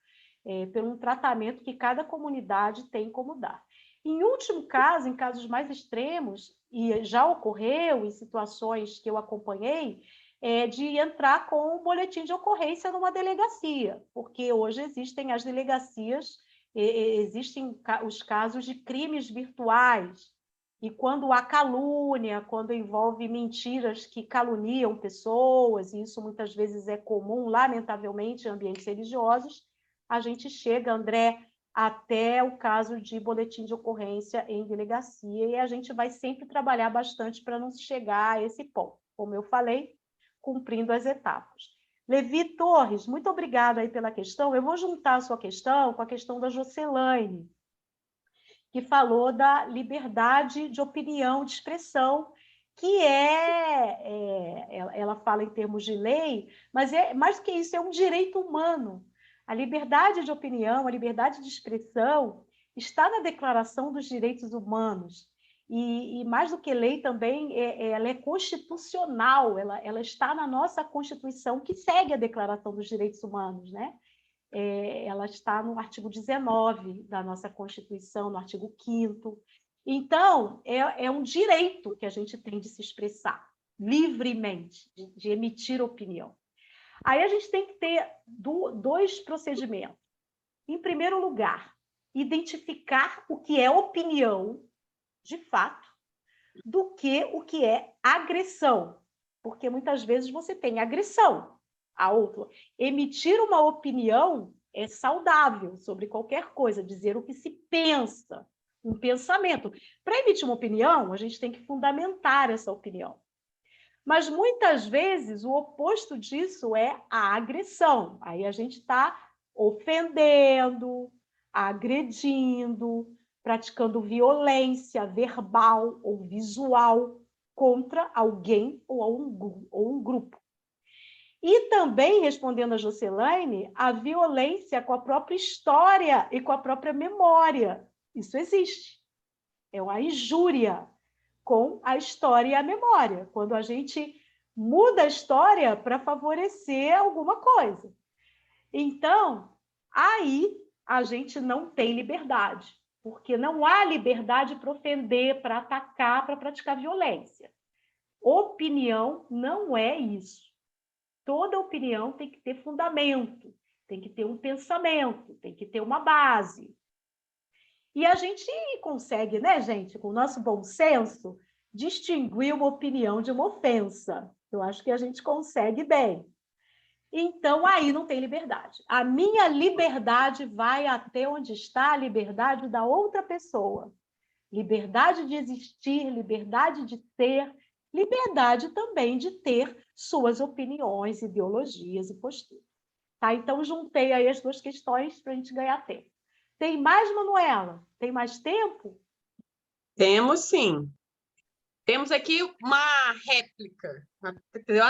um tratamento que cada comunidade tem como dar. Em último caso, em casos mais extremos, e já ocorreu em situações que eu acompanhei, de entrar com um boletim de ocorrência numa delegacia, porque hoje existem as delegacias, existem os casos de crimes virtuais, e quando há calúnia, quando envolve mentiras que caluniam pessoas, e isso muitas vezes é comum, lamentavelmente, em ambientes religiosos, a gente chega, André, até o caso de boletim de ocorrência em delegacia, e a gente vai sempre trabalhar bastante para não chegar a esse ponto, como eu falei, cumprindo as etapas. Levi Torres, muito obrigada aí pela questão. Eu vou juntar a sua questão com a questão da Jocelaine, que falou da liberdade de opinião, de expressão, que ela fala em termos de lei, mas mais do que isso, é um direito humano. A liberdade de opinião, a liberdade de expressão está na Declaração dos Direitos Humanos. E mais do que lei também, ela é constitucional, ela está na nossa Constituição, que segue a Declaração dos Direitos Humanos, né? Ela está no artigo 19 da nossa Constituição, no artigo 5º. Então, é um direito que a gente tem de se expressar livremente, de emitir opinião. Aí a gente tem que ter dois procedimentos. Em primeiro lugar, identificar o que é opinião, de fato, do que o que é agressão. Porque muitas vezes você tem agressão a outro. Emitir uma opinião é saudável sobre qualquer coisa, dizer o que se pensa, um pensamento. Para emitir uma opinião, a gente tem que fundamentar essa opinião. Mas muitas vezes o oposto disso é a agressão. Aí a gente está ofendendo, agredindo, praticando violência verbal ou visual contra alguém ou um grupo. E também, respondendo a Jocelaine, a violência com a própria história e com a própria memória. Isso existe. É uma injúria com a história e a memória, quando a gente muda a história para favorecer alguma coisa. Então, aí a gente não tem liberdade, porque não há liberdade para ofender, para atacar, para praticar violência. Opinião não é isso. Toda opinião tem que ter fundamento, tem que ter um pensamento, tem que ter uma base. E a gente consegue, né, gente, com o nosso bom senso, distinguir uma opinião de uma ofensa. Eu acho que a gente consegue bem. Então, aí não tem liberdade. A minha liberdade vai até onde está a liberdade da outra pessoa. Liberdade de existir, liberdade de ser, liberdade também de ter suas opiniões, ideologias e posturas. Tá? Então, juntei aí as duas questões para a gente ganhar tempo. Tem mais, Manuela? Tem mais tempo? Temos sim. Temos aqui uma réplica,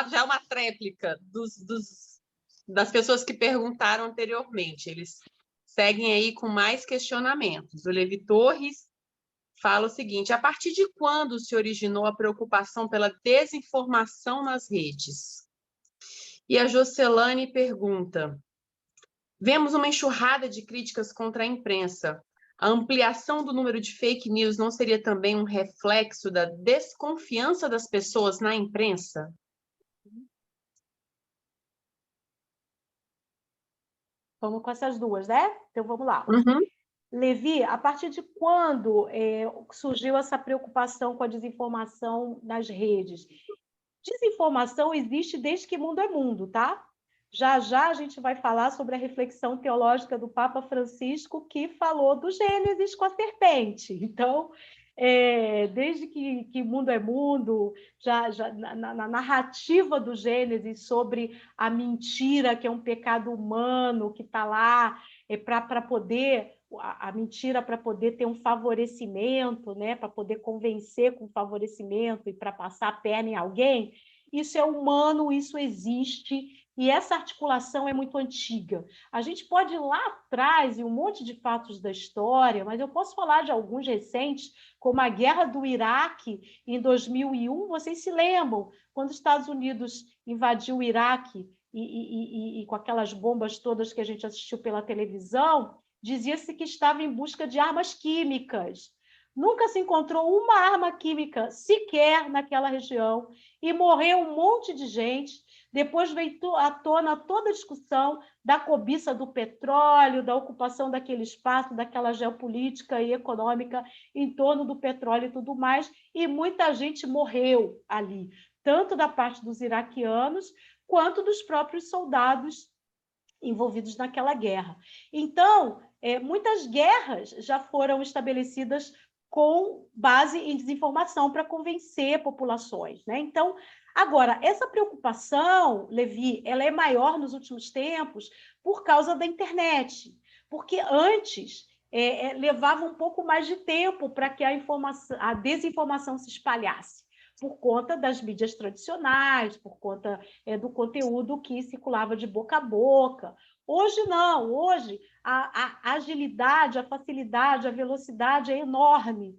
já uma tréplica das pessoas que perguntaram anteriormente. Eles seguem aí com mais questionamentos. O Levi Torres fala o seguinte: a partir de quando se originou a preocupação pela desinformação nas redes? E a Jocelaine pergunta: vemos uma enxurrada de críticas contra a imprensa. A ampliação do número de fake news não seria também um reflexo da desconfiança das pessoas na imprensa? Vamos com essas duas, né? Então, vamos lá. Uhum. Levi, a partir de quando surgiu essa preocupação com a desinformação nas redes? Desinformação existe desde que mundo é mundo, tá? Já já a gente vai falar sobre a reflexão teológica do Papa Francisco, que falou do Gênesis com a serpente. Então, desde que mundo é mundo, na narrativa do Gênesis sobre a mentira, que é um pecado humano, que está lá para poder a mentira para poder ter um favorecimento, né, para poder convencer com favorecimento e para passar a perna em alguém, isso é humano, isso existe, e essa articulação é muito antiga. A gente pode ir lá atrás, em um monte de fatos da história, mas eu posso falar de alguns recentes, como a Guerra do Iraque, em 2001, vocês se lembram, quando os Estados Unidos invadiu o Iraque e com aquelas bombas todas que a gente assistiu pela televisão, dizia-se que estava em busca de armas químicas. Nunca se encontrou uma arma química sequer naquela região e morreu um monte de gente. Depois veio à tona toda a discussão da cobiça do petróleo, da ocupação daquele espaço, daquela geopolítica e econômica em torno do petróleo e tudo mais, e muita gente morreu ali, tanto da parte dos iraquianos quanto dos próprios soldados envolvidos naquela guerra. Então, muitas guerras já foram estabelecidas com base em desinformação para convencer populações, né? Então, agora, essa preocupação, Levi, ela é maior nos últimos tempos por causa da internet, porque antes levava um pouco mais de tempo para que a desinformação se espalhasse, por conta das mídias tradicionais, por conta do conteúdo que circulava de boca a boca. Hoje não, hoje a agilidade, a facilidade, a velocidade é enorme.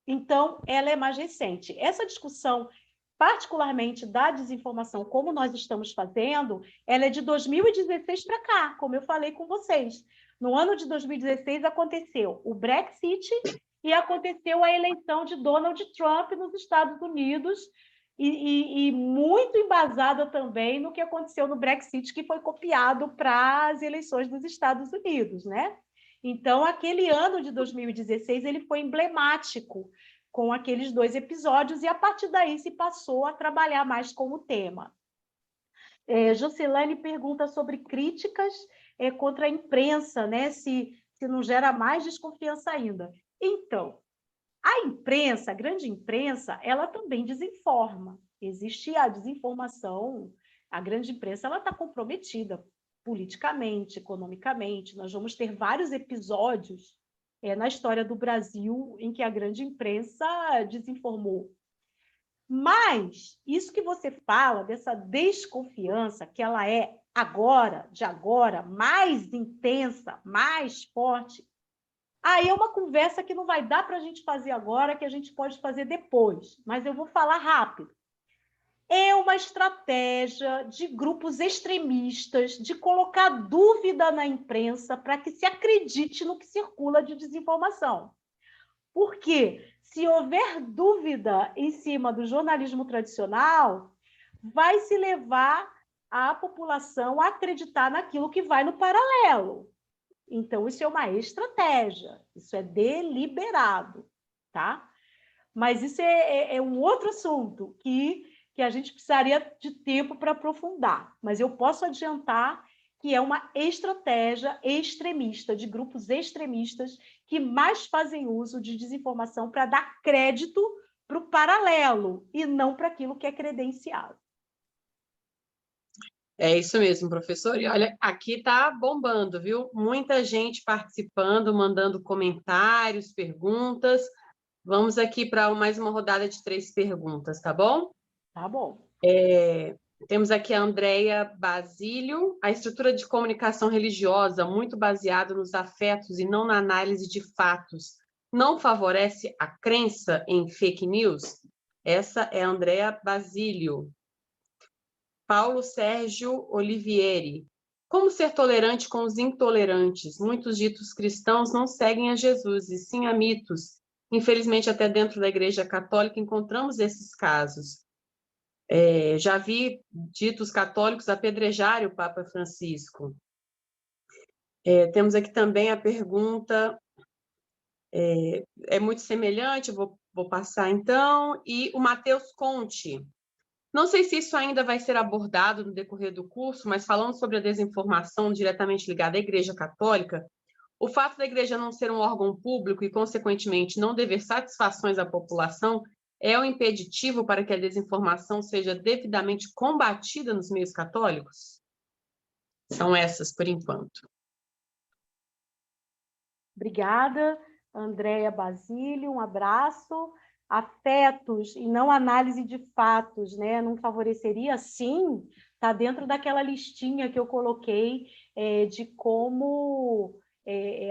Então, ela é mais recente. Essa discussão, particularmente da desinformação, como nós estamos fazendo, ela é de 2016 para cá, como eu falei com vocês. No ano de 2016 aconteceu o Brexit e aconteceu a eleição de Donald Trump nos Estados Unidos, e muito embasada também no que aconteceu no Brexit, que foi copiado para as eleições dos Estados Unidos, né? Então, aquele ano de 2016 ele foi emblemático com aqueles dois episódios, e a partir daí se passou a trabalhar mais com o tema. Jocelaine pergunta sobre críticas contra a imprensa, né? Se não gera mais desconfiança ainda. Então, a imprensa, a grande imprensa, ela também desinforma. Existe a desinformação, a grande imprensa ela está comprometida politicamente, economicamente. Nós vamos ter vários episódios na história do Brasil em que a grande imprensa desinformou. Mas isso que você fala, dessa desconfiança, que ela é de agora, mais intensa, mais forte, aí é uma conversa que não vai dar para a gente fazer agora, que a gente pode fazer depois, mas eu vou falar rápido. É uma estratégia de grupos extremistas de colocar dúvida na imprensa para que se acredite no que circula de desinformação. Porque se houver dúvida em cima do jornalismo tradicional, vai se levar a população a acreditar naquilo que vai no paralelo. Então, isso é uma estratégia, isso é deliberado, tá? Mas isso é um outro assunto que a gente precisaria de tempo para aprofundar. Mas eu posso adiantar que é uma estratégia extremista, de grupos extremistas que mais fazem uso de desinformação para dar crédito para o paralelo e não para aquilo que é credenciado. É isso mesmo, professor. E olha, aqui está bombando, viu? Muita gente participando, mandando comentários, perguntas. Vamos aqui para mais uma rodada de 3 perguntas, tá bom? Tá bom. Temos aqui a Andréia Basílio. A estrutura de comunicação religiosa, muito baseada nos afetos e não na análise de fatos, não favorece a crença em fake news? Essa é a Andréia Basílio. Paulo Sérgio Olivieri. Como ser tolerante com os intolerantes? Muitos ditos cristãos não seguem a Jesus, e sim a mitos. Infelizmente, até dentro da Igreja Católica encontramos esses casos. Já vi ditos católicos apedrejarem o Papa Francisco. Temos aqui também a pergunta, é muito semelhante, vou passar então, e o Matheus Conte. Não sei se isso ainda vai ser abordado no decorrer do curso, mas falando sobre a desinformação diretamente ligada à Igreja Católica, o fato da Igreja não ser um órgão público e, consequentemente, não dever satisfações à população é um impeditivo para que a desinformação seja devidamente combatida nos meios católicos? São essas, por enquanto. Obrigada, Andréia Basílio, um abraço. Afetos e não análise de fatos, né? Não favoreceria, sim, está dentro daquela listinha que eu coloquei de como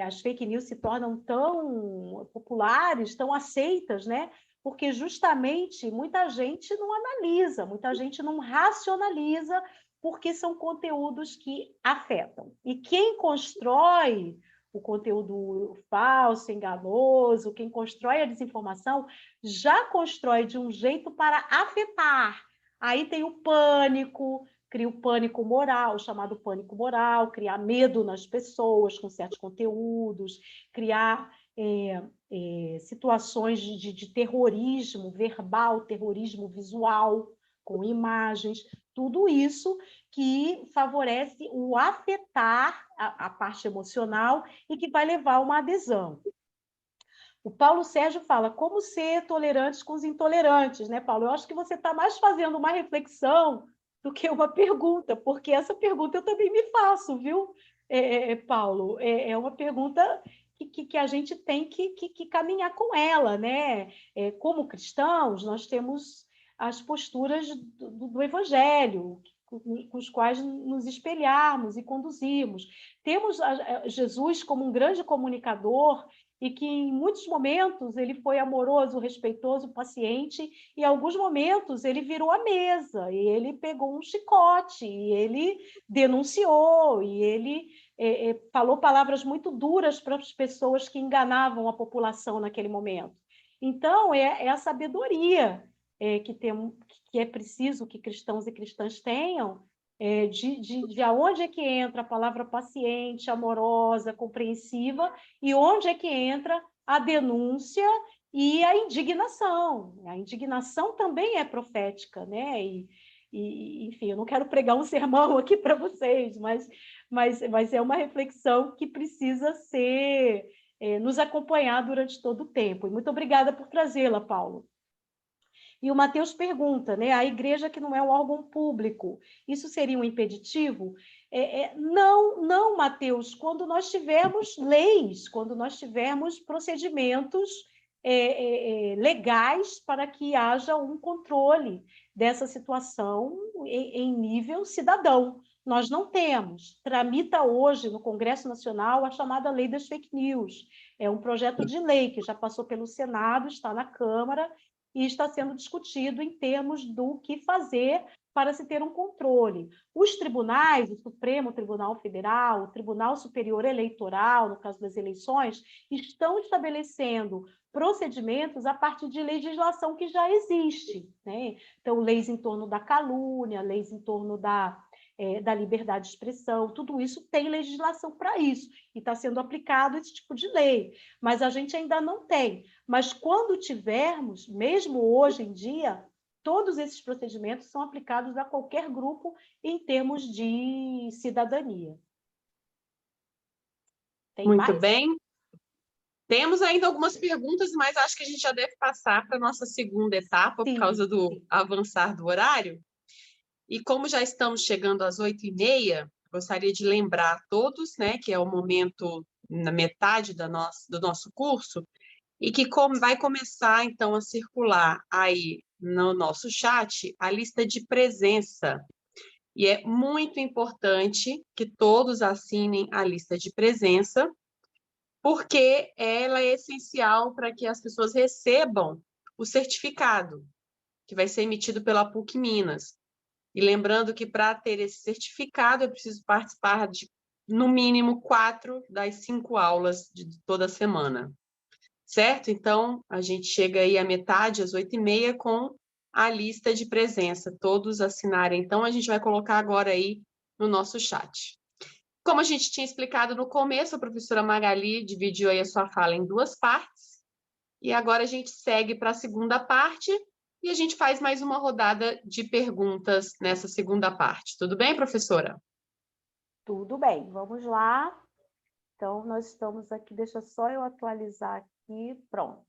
as fake news se tornam tão populares, tão aceitas, né? Porque justamente muita gente não analisa, muita gente não racionaliza, porque são conteúdos que afetam. E quem constrói o conteúdo falso, enganoso, quem constrói a desinformação, já constrói de um jeito para afetar. Aí tem o pânico, cria o pânico moral, chamado pânico moral, criar medo nas pessoas com certos conteúdos, criar situações de terrorismo verbal, terrorismo visual, com imagens, tudo isso que favorece o afetar a parte emocional e que vai levar a uma adesão. O Paulo Sérgio fala como ser tolerantes com os intolerantes, né, Paulo? Eu acho que você está mais fazendo uma reflexão do que uma pergunta, porque essa pergunta eu também me faço, viu, Paulo? É uma pergunta que a gente tem que caminhar com ela, né? Como cristãos, nós temos as posturas do Evangelho, com os quais nos espelharmos e conduzirmos. Temos Jesus como um grande comunicador e que, em muitos momentos, ele foi amoroso, respeitoso, paciente, e, em alguns momentos, ele virou a mesa, e ele pegou um chicote, e ele denunciou, e ele falou palavras muito duras para as pessoas que enganavam a população naquele momento. Então, é a sabedoria que é preciso que cristãos e cristãs tenham, de aonde é que entra a palavra paciente, amorosa, compreensiva, e onde é que entra a denúncia e a indignação. A indignação também é profética, né? Enfim, eu não quero pregar um sermão aqui para vocês, mas é uma reflexão que precisa ser nos acompanhar durante todo o tempo. E muito obrigada por trazê-la, Paulo. E o Matheus pergunta, né, a igreja que não é um órgão público, isso seria um impeditivo? Não, Matheus, quando nós tivermos leis, quando nós tivermos procedimentos legais para que haja um controle dessa situação em nível cidadão. Nós não temos. Tramita hoje no Congresso Nacional a chamada Lei das Fake News. É um projeto de lei que já passou pelo Senado, está na Câmara e está sendo discutido em termos do que fazer para se ter um controle. Os tribunais, o Supremo Tribunal Federal, o Tribunal Superior Eleitoral, no caso das eleições, estão estabelecendo procedimentos a partir de legislação que já existe, né? Então, leis em torno da calúnia, leis em torno da liberdade de expressão, tudo isso tem legislação para isso, e está sendo aplicado esse tipo de lei, mas a gente ainda não tem. Mas quando tivermos, mesmo hoje em dia, todos esses procedimentos são aplicados a qualquer grupo em termos de cidadania. Tem Muito mais? bem. Temos ainda algumas perguntas, mas acho que a gente já deve passar para a nossa segunda etapa, por causa do avançar do horário. E como já estamos chegando às 8h30, gostaria de lembrar a todos, né, que é o momento na metade do nosso curso, e que vai começar, então, a circular aí no nosso chat a lista de presença. E é muito importante que todos assinem a lista de presença, porque ela é essencial para que as pessoas recebam o certificado, que vai ser emitido pela PUC Minas. E lembrando que para ter esse certificado, eu preciso participar de, no mínimo, 4 das 5 aulas de toda semana. Certo? Então, a gente chega aí à metade, às 8h30, com a lista de presença. Todos assinarem. Então, a gente vai colocar agora aí no nosso chat. Como a gente tinha explicado no começo, a professora Magali dividiu aí a sua fala em 2 partes. E agora a gente segue para a segunda parte e a gente faz mais uma rodada de perguntas nessa segunda parte. Tudo bem, professora? Tudo bem, vamos lá. Então, nós estamos aqui, deixa só eu atualizar aqui, pronto.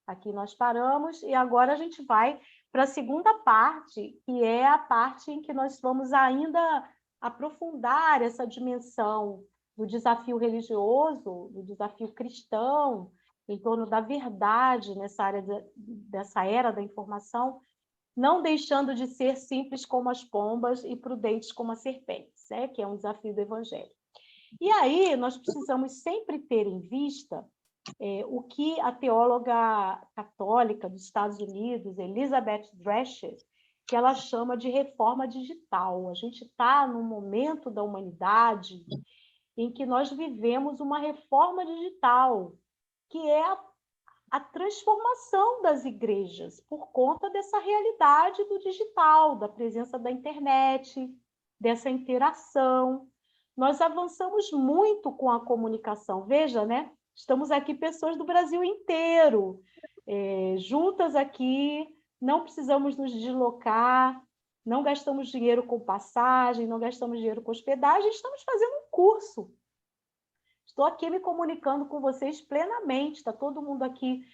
Aqui nós paramos e agora a gente vai para a segunda parte, que é a parte em que nós vamos ainda aprofundar essa dimensão do desafio religioso, do desafio cristão, em torno da verdade nessa área dessa era da informação, não deixando de ser simples como as pombas e prudentes como as serpentes, né? Que é um desafio do Evangelho. E aí nós precisamos sempre ter em vista o que a teóloga católica dos Estados Unidos, Elizabeth Drescher, que ela chama de reforma digital. A gente está num momento da humanidade em que nós vivemos uma reforma digital, que é a transformação das igrejas por conta dessa realidade do digital, da presença da internet, dessa interação. Nós avançamos muito com a comunicação. Veja, né? Estamos aqui pessoas do Brasil inteiro, juntas aqui, não precisamos nos deslocar, não gastamos dinheiro com passagem, não gastamos dinheiro com hospedagem, estamos fazendo um curso. Estou aqui me comunicando com vocês plenamente, está todo mundo aqui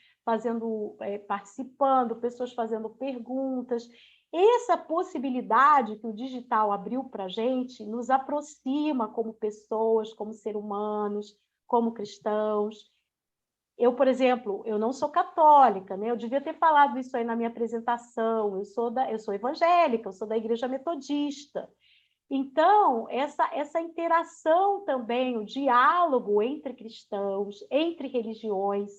participando, pessoas fazendo perguntas. Essa possibilidade que o digital abriu para a gente nos aproxima como pessoas, como seres humanos, como cristãos. Eu, por exemplo, eu não sou católica, né? Eu devia ter falado isso aí na minha apresentação. Eu sou evangélica, eu sou da Igreja Metodista. Então, essa interação também, o diálogo entre cristãos, entre religiões,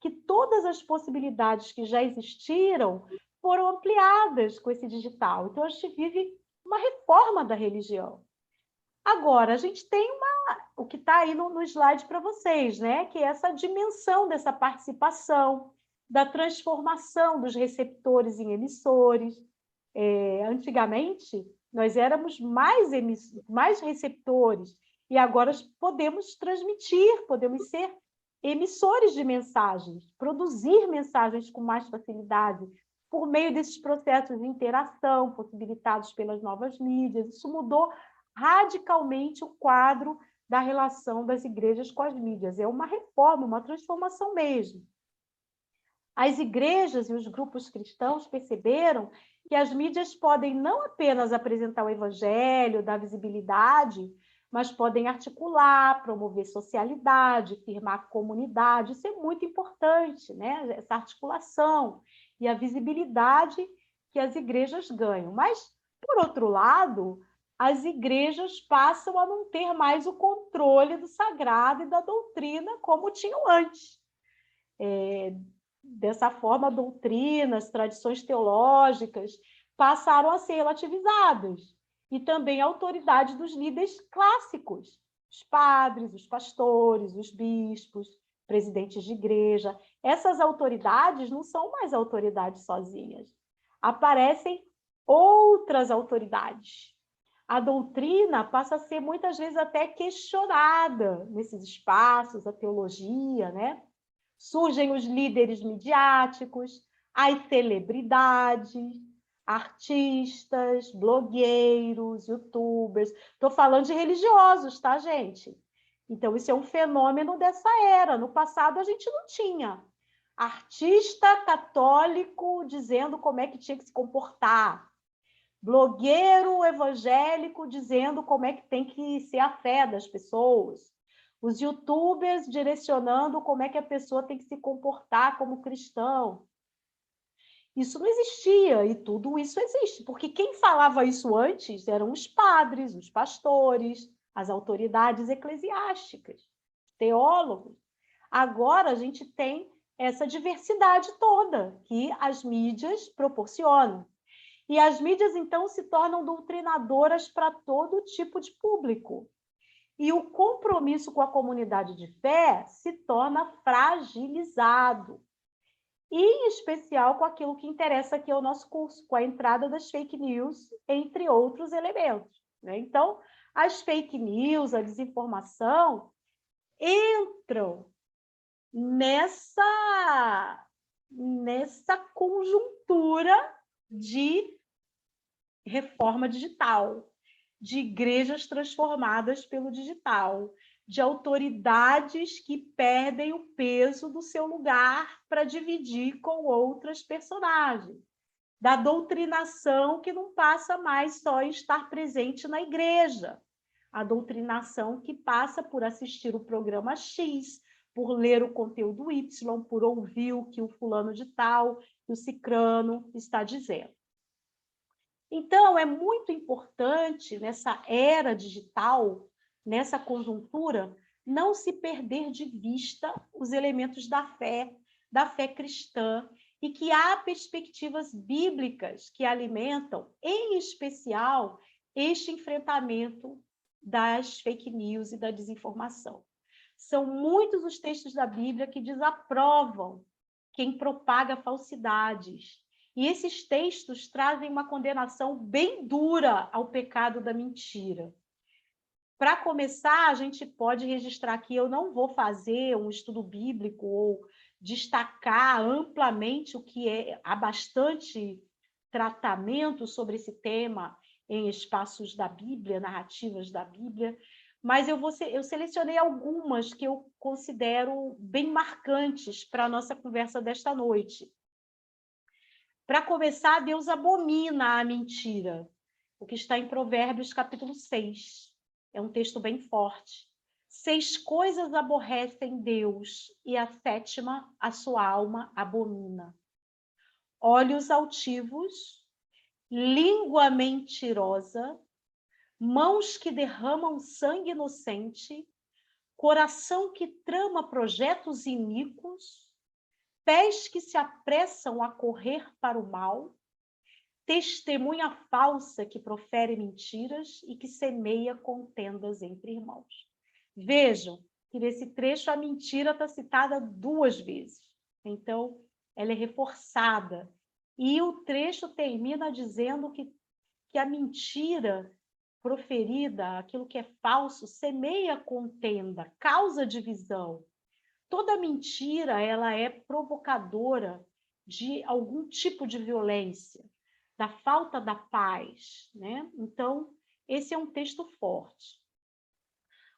que todas as possibilidades que já existiram foram ampliadas com esse digital. Então, a gente vive uma reforma da religião. Agora, a gente tem o que está aí no slide para vocês, né? Que é essa dimensão dessa participação, da transformação dos receptores em emissores. Antigamente, nós éramos mais receptores, e agora podemos transmitir, podemos ser emissores de mensagens, produzir mensagens com mais facilidade, por meio desses processos de interação possibilitados pelas novas mídias. Isso mudou radicalmente o quadro da relação das igrejas com as mídias. É uma reforma, uma transformação mesmo. As igrejas e os grupos cristãos perceberam que as mídias podem não apenas apresentar o evangelho, dar visibilidade, mas podem articular, promover socialidade, firmar comunidade. Isso é muito importante, né? Essa articulação e a visibilidade que as igrejas ganham. Mas, por outro lado, as igrejas passam a não ter mais o controle do sagrado e da doutrina como tinham antes. Dessa forma, doutrinas, tradições teológicas passaram a ser relativizadas. E também a autoridade dos líderes clássicos, os padres, os pastores, os bispos, presidentes de igreja. Essas autoridades não são mais autoridades sozinhas. Aparecem outras autoridades. A doutrina passa a ser muitas vezes até questionada nesses espaços, a teologia, né? Surgem os líderes midiáticos, as celebridades, artistas, blogueiros, youtubers. Estou falando de religiosos, tá, gente? Então, isso é um fenômeno dessa era. No passado, a gente não tinha artista católico dizendo como é que tinha que se comportar, blogueiro evangélico dizendo como é que tem que ser a fé das pessoas, os youtubers direcionando como é que a pessoa tem que se comportar como cristão. Isso não existia, e tudo isso existe, porque quem falava isso antes eram os padres, os pastores, as autoridades eclesiásticas, teólogos. Agora a gente tem essa diversidade toda que as mídias proporcionam. E as mídias, então, se tornam doutrinadoras para todo tipo de público. E o compromisso com a comunidade de fé se torna fragilizado. E, em especial, com aquilo que interessa aqui ao nosso curso, com a entrada das fake news, entre outros elementos, né? Então, as fake news, a desinformação, entram nessa conjuntura de reforma digital, de igrejas transformadas pelo digital, de autoridades que perdem o peso do seu lugar para dividir com outras personagens, da doutrinação que não passa mais só em estar presente na igreja, a doutrinação que passa por assistir o programa X, por ler o conteúdo Y, por ouvir o que o fulano de tal, o cicrano está dizendo. Então, é muito importante, nessa era digital, nessa conjuntura, não se perder de vista os elementos da fé cristã, e que há perspectivas bíblicas que alimentam, em especial, este enfrentamento das fake news e da desinformação. São muitos os textos da Bíblia que desaprovam quem propaga falsidades. E esses textos trazem uma condenação bem dura ao pecado da mentira. Para começar, a gente pode registrar aqui, eu não vou fazer um estudo bíblico ou destacar amplamente o que há bastante tratamento sobre esse tema em espaços da Bíblia, narrativas da Bíblia, mas eu selecionei algumas que eu considero bem marcantes para a nossa conversa desta noite. Para começar, Deus abomina a mentira, o que está em Provérbios, capítulo 6. É um texto bem forte. 6 coisas aborrecem Deus, e a 7ª a sua alma abomina: olhos altivos, língua mentirosa, mãos que derramam sangue inocente, coração que trama projetos iníquos, pés que se apressam a correr para o mal, testemunha falsa que profere mentiras e que semeia contendas entre irmãos. Vejam que nesse trecho a mentira está citada 2 vezes. Então, ela é reforçada. E o trecho termina dizendo que a mentira proferida, aquilo que é falso, semeia contenda, causa divisão. Toda mentira, ela é provocadora de algum tipo de violência, da falta da paz, né? Então, esse é um texto forte.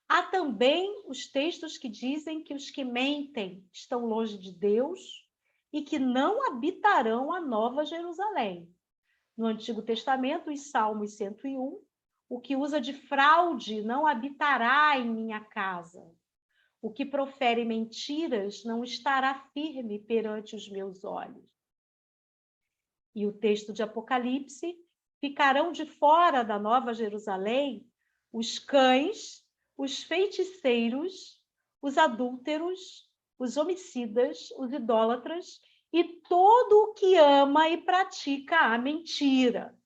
Há também os textos que dizem que os que mentem estão longe de Deus e que não habitarão a Nova Jerusalém. No Antigo Testamento, os Salmos 101, O que usa de fraude não habitará em minha casa. O que profere mentiras não estará firme perante os meus olhos. E o texto de Apocalipse: ficarão de fora da Nova Jerusalém os cães, os feiticeiros, os adúlteros, os homicidas, os idólatras e todo o que ama e pratica a mentira.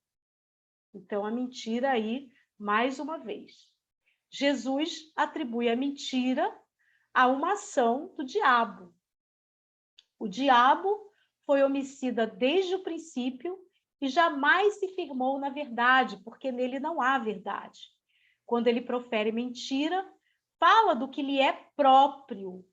Então, a mentira aí, mais uma vez. Jesus atribui a mentira a uma ação do diabo. O diabo foi homicida desde o princípio e jamais se firmou na verdade, porque nele não há verdade. Quando ele profere mentira, fala do que lhe é próprio,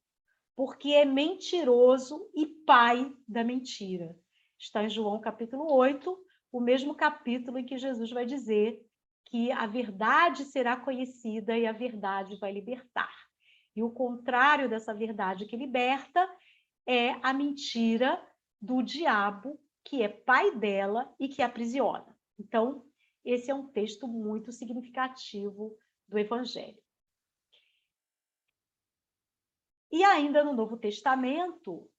porque é mentiroso e pai da mentira. Está em João capítulo 8, o mesmo capítulo em que Jesus vai dizer que a verdade será conhecida e a verdade vai libertar. E o contrário dessa verdade que liberta é a mentira do diabo, que é pai dela e que aprisiona. Então, esse é um texto muito significativo do Evangelho. E ainda no Novo Testamento,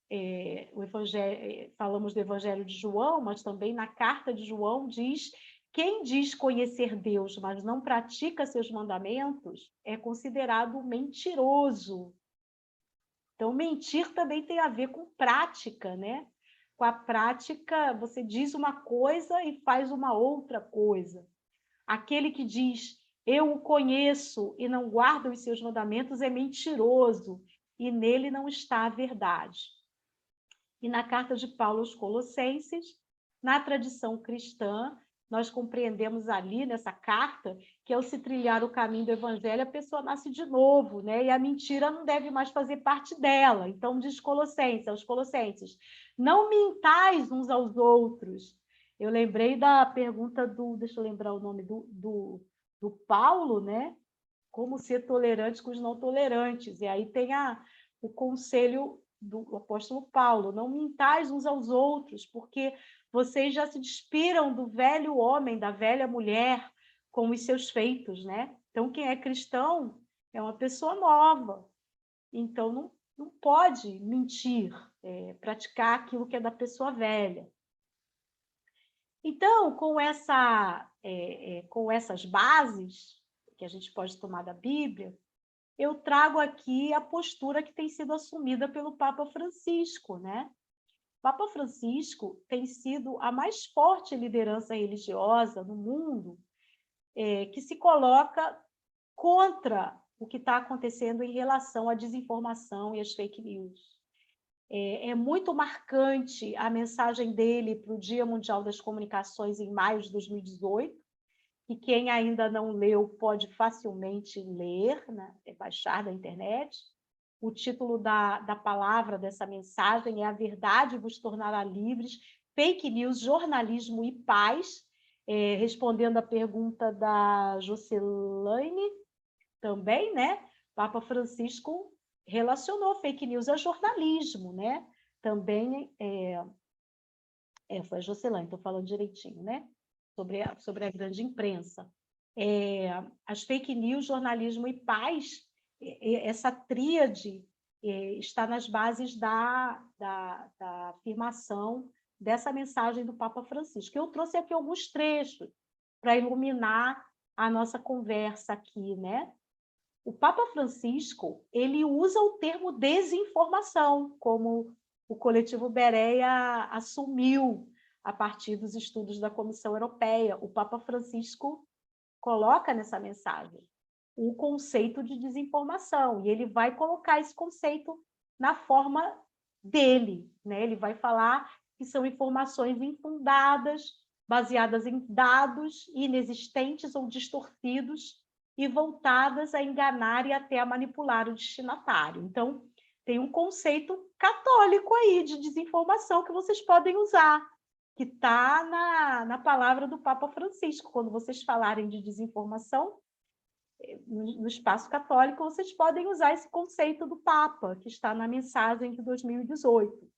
falamos do Evangelho de João, mas também na carta de João diz: quem diz conhecer Deus, mas não pratica seus mandamentos, é considerado mentiroso. Então, mentir também tem a ver com prática, né? Com a prática, você diz uma coisa e faz uma outra coisa. Aquele que diz, eu o conheço e não guarda os seus mandamentos, é mentiroso, e nele não está a verdade. E na carta de Paulo aos Colossenses, na tradição cristã, nós compreendemos ali nessa carta que ao se trilhar o caminho do evangelho, a pessoa nasce de novo, né? E a mentira não deve mais fazer parte dela. Então, diz aos Colossenses, não mintais uns aos outros. Eu lembrei da pergunta deixa eu lembrar o nome do Paulo, né? Como ser tolerante com os não tolerantes. E aí tem o conselho do apóstolo Paulo, não mintais uns aos outros, porque vocês já se despiram do velho homem, da velha mulher, com os seus feitos, né? Então, quem é cristão é uma pessoa nova. Então, não pode mentir, praticar aquilo que é da pessoa velha. Então, com essas bases que a gente pode tomar da Bíblia, eu trago aqui a postura que tem sido assumida pelo Papa Francisco, né? O Papa Francisco tem sido a mais forte liderança religiosa no mundo que se coloca contra o que está acontecendo em relação à desinformação e às fake news. É muito marcante a mensagem dele para o Dia Mundial das Comunicações em maio de 2018, e quem ainda não leu pode facilmente ler, né? Baixar da internet. O título da palavra dessa mensagem é A Verdade vos tornará livres, fake news, jornalismo e paz, respondendo à pergunta da Jocelaine também, né? Papa Francisco relacionou fake news a jornalismo, né? Também foi a Jocelaine, estou falando direitinho, né? Sobre a grande imprensa. As fake news, jornalismo e paz, essa tríade está nas bases da afirmação dessa mensagem do Papa Francisco. Eu trouxe aqui alguns trechos para iluminar a nossa conversa aqui, né? O Papa Francisco, ele usa o termo desinformação, como o coletivo Berea assumiu a partir dos estudos da Comissão Europeia. O Papa Francisco coloca nessa mensagem o conceito de desinformação, e ele vai colocar esse conceito na forma dele, né? Ele vai falar que são informações infundadas, baseadas em dados inexistentes ou distorcidos e voltadas a enganar e até a manipular o destinatário. Então, tem um conceito católico aí de desinformação que vocês podem usar, que está na palavra do Papa Francisco. Quando vocês falarem de desinformação, no espaço católico, vocês podem usar esse conceito do Papa, que está na mensagem de 2018.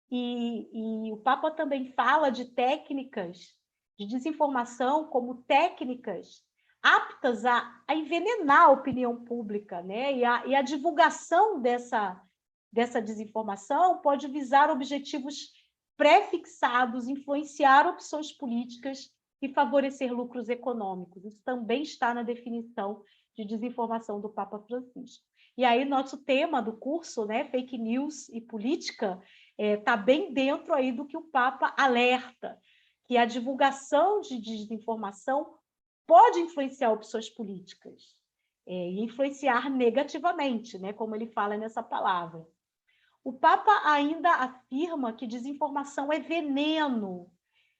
E o Papa também fala de técnicas de desinformação como técnicas aptas a envenenar a opinião pública, né? E a divulgação dessa desinformação pode visar objetivos pré-fixados, influenciar opções políticas e favorecer lucros econômicos. Isso também está na definição de desinformação do Papa Francisco. E aí, nosso tema do curso, né, fake news e política, está bem dentro aí do que o Papa alerta, que a divulgação de desinformação pode influenciar opções políticas, e influenciar negativamente, né, como ele fala nessa palavra. O Papa ainda afirma que desinformação é veneno.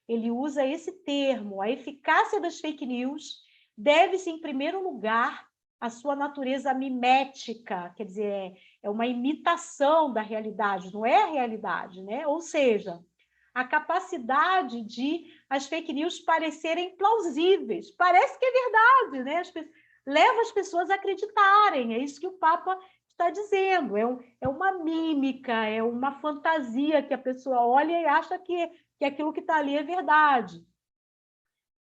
Ele usa esse termo. A eficácia das fake news deve-se, em primeiro lugar, à sua natureza mimética, quer dizer, é uma imitação da realidade, não é a realidade, né? Ou seja, a capacidade de as fake news parecerem plausíveis. Parece que é verdade, né? Leva as pessoas a acreditarem, é isso que o Papa está dizendo, é uma mímica, é uma fantasia que a pessoa olha e acha que aquilo que está ali é verdade.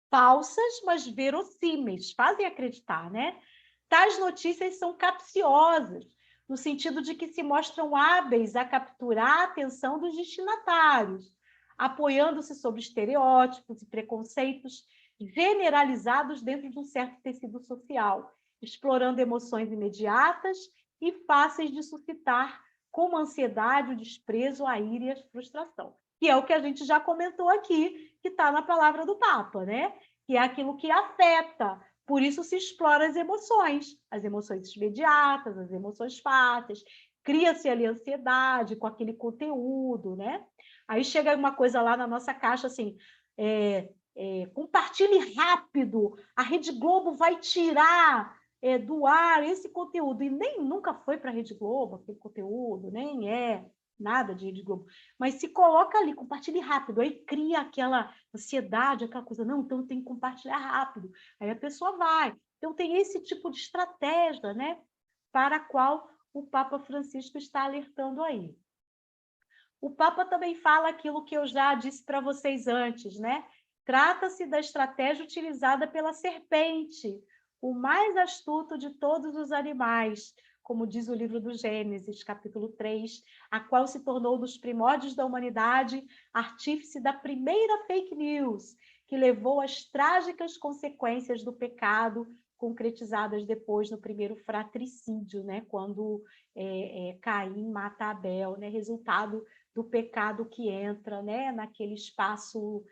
Falsas, mas verossímeis, fazem acreditar, né? Tais notícias são capciosas, no sentido de que se mostram hábeis a capturar a atenção dos destinatários, apoiando-se sobre estereótipos e preconceitos generalizados dentro de um certo tecido social, explorando emoções imediatas e fáceis de suscitar, como a ansiedade, o desprezo, a ira e a frustração. Que é o que a gente já comentou aqui, que está na palavra do Papa, né? Que é aquilo que afeta. Por isso se explora as emoções imediatas, as emoções fáceis, cria-se ali ansiedade com aquele conteúdo, né? Aí chega uma coisa lá na nossa caixa assim, compartilhe rápido, a Rede Globo vai tirar do ar esse conteúdo, e nem nunca foi para a Rede Globo aquele conteúdo, nem é nada de Rede Globo, mas se coloca ali, compartilhe rápido, aí cria aquela ansiedade, aquela coisa, não, então tem que compartilhar rápido, aí a pessoa vai. Então tem esse tipo de estratégia, né, para a qual o Papa Francisco está alertando aí. O Papa também fala aquilo que eu já disse para vocês antes, né? Trata-se da estratégia utilizada pela serpente, o mais astuto de todos os animais, como diz o livro do Gênesis, capítulo 3, a qual se tornou dos primórdios da humanidade artífice da primeira fake news, que levou às trágicas consequências do pecado, concretizadas depois no primeiro fratricídio, né? Quando Caim mata Abel, né? Resultado do pecado que entra, né? Naquele espaço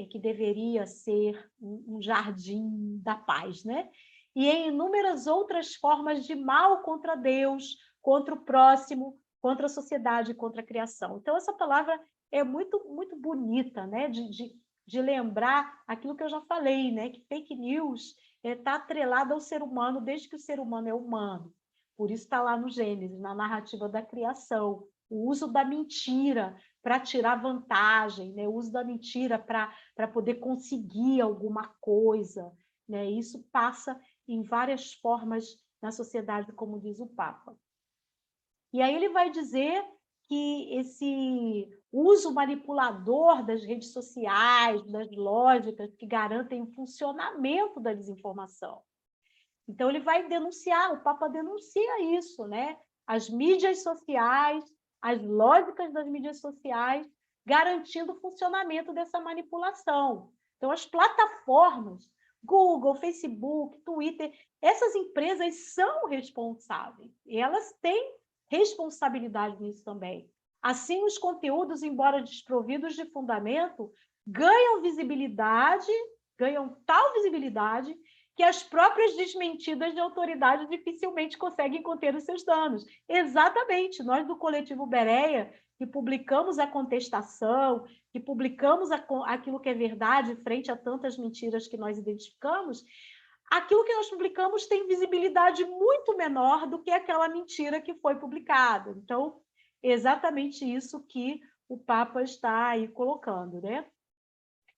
que deveria ser um jardim da paz, né? E em inúmeras outras formas de mal contra Deus, contra o próximo, contra a sociedade, contra a criação. Então, essa palavra é muito, muito bonita, né? De lembrar aquilo que eu já falei, né? Que fake news está atrelada ao ser humano desde que o ser humano é humano. Por isso está lá no Gênesis, na narrativa da criação. O uso da mentira para tirar vantagem, né? O uso da mentira para poder conseguir alguma coisa, né? Isso passa em várias formas na sociedade, como diz o Papa. E aí ele vai dizer que esse uso manipulador das redes sociais, das lógicas que garantem o funcionamento da desinformação. Então ele vai denunciar, o Papa denuncia isso, né? As mídias sociais, as lógicas das mídias sociais, garantindo o funcionamento dessa manipulação. Então, as plataformas, Google, Facebook, Twitter, essas empresas são responsáveis, e elas têm responsabilidade nisso também. Assim, os conteúdos, embora desprovidos de fundamento, ganham tal visibilidade, que as próprias desmentidas de autoridade dificilmente conseguem conter os seus danos. Exatamente, nós do Coletivo Bereia, que publicamos a contestação, que publicamos aquilo que é verdade frente a tantas mentiras que nós identificamos, aquilo que nós publicamos tem visibilidade muito menor do que aquela mentira que foi publicada. Então, exatamente isso que o Papa está aí colocando, né?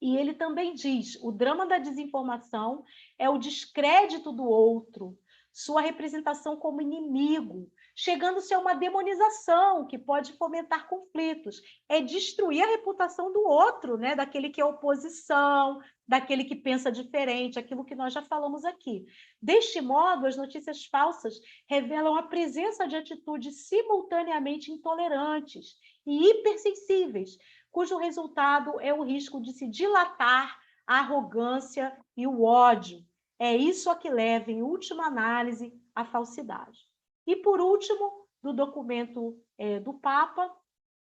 E ele também diz, o drama da desinformação é o descrédito do outro, sua representação como inimigo, chegando-se a uma demonização que pode fomentar conflitos. É destruir a reputação do outro, né? Daquele que é oposição, daquele que pensa diferente, aquilo que nós já falamos aqui. Deste modo, as notícias falsas revelam a presença de atitudes simultaneamente intolerantes e hipersensíveis, cujo resultado é o risco de se dilatar a arrogância e o ódio. É isso a que leva, em última análise, à falsidade. E, por último, do documento do Papa,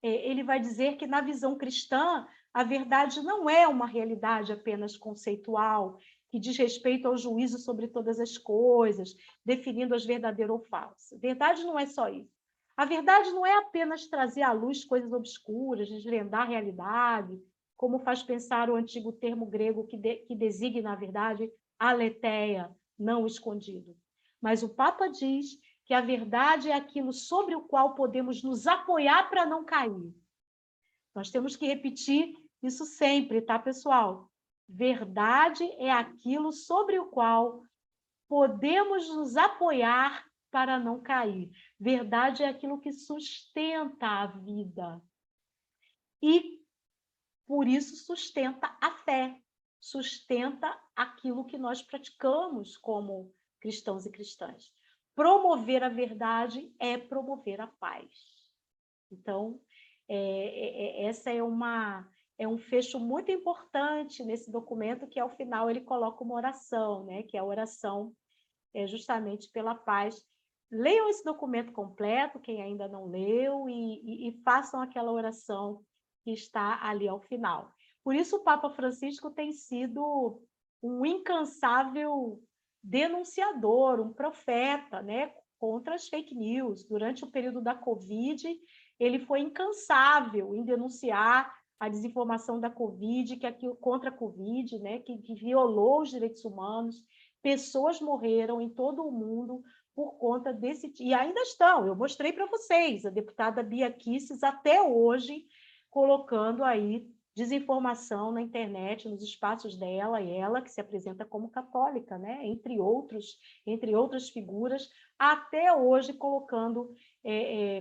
ele vai dizer que, na visão cristã, a verdade não é uma realidade apenas conceitual, que diz respeito ao juízo sobre todas as coisas, definindo as verdadeiras ou falsas. Verdade não é só isso. A verdade não é apenas trazer à luz coisas obscuras, desvendar a realidade, como faz pensar o antigo termo grego que designa, na verdade, aletheia, não escondido. Mas o Papa diz que a verdade é aquilo sobre o qual podemos nos apoiar para não cair. Nós temos que repetir isso sempre, tá, pessoal? Verdade é aquilo sobre o qual podemos nos apoiar para não cair. Verdade é aquilo que sustenta a vida. E, por isso, sustenta a fé, sustenta aquilo que nós praticamos como cristãos e cristãs. Promover a verdade é promover a paz. Então, essa é um fecho muito importante nesse documento, que ao final ele coloca uma oração, né? Que é a oração justamente pela paz. Leiam esse documento completo, quem ainda não leu, e façam aquela oração que está ali ao final. Por isso, o Papa Francisco tem sido um incansável denunciador, um profeta, né, contra as fake news. Durante o período da Covid, ele foi incansável em denunciar a desinformação da Covid, contra a Covid, né, que violou os direitos humanos. Pessoas morreram em todo o mundo por conta desse... E ainda estão, eu mostrei para vocês, a deputada Bia Kicis até hoje colocando aí desinformação na internet, nos espaços dela, e ela que se apresenta como católica, né? entre outras figuras, até hoje colocando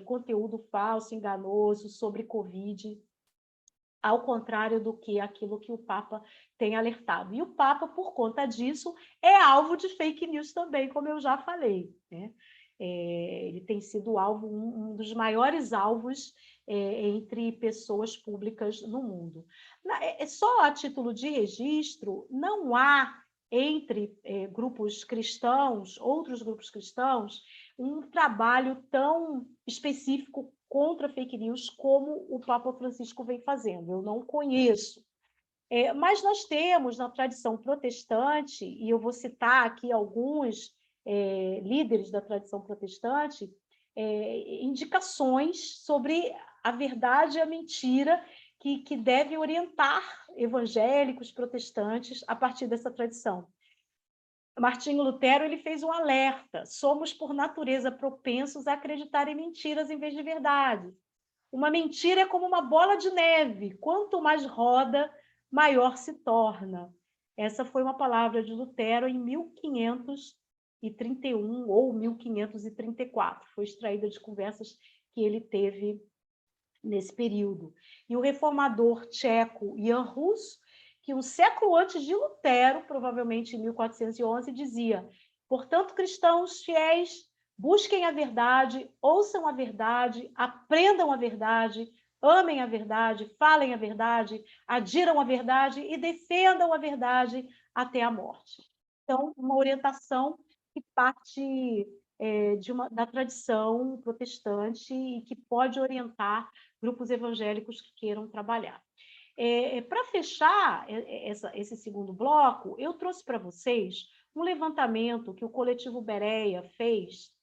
conteúdo falso, enganoso sobre Covid, ao contrário do que aquilo que o Papa tem alertado. E o Papa, por conta disso, é alvo de fake news também, como eu já falei, né? Ele tem sido alvo, um dos maiores alvos entre pessoas públicas no mundo. Só a título de registro, não há entre grupos cristãos, outros grupos cristãos, um trabalho tão específico contra fake news como o Papa Francisco vem fazendo. Eu não conheço. Mas nós temos na tradição protestante, e eu vou citar aqui alguns líderes da tradição protestante, indicações sobre a verdade e a mentira que devem orientar evangélicos, protestantes, a partir dessa tradição. Martinho Lutero ele fez um alerta: somos, por natureza, propensos a acreditar em mentiras em vez de verdade. Uma mentira é como uma bola de neve, quanto mais roda, maior se torna. Essa foi uma palavra de Lutero em 1531 ou 1534. Foi extraída de conversas que ele teve nesse período. E o reformador tcheco Jan Hus, que um século antes de Lutero, provavelmente em 1411, dizia: portanto, cristãos fiéis, busquem a verdade, ouçam a verdade, aprendam a verdade, amem a verdade, falem a verdade, adiram a verdade e defendam a verdade até a morte. Então, uma orientação que parte da tradição protestante e que pode orientar grupos evangélicos que queiram trabalhar. Para fechar esse segundo bloco, eu trouxe para vocês um levantamento que o Coletivo Bereia fez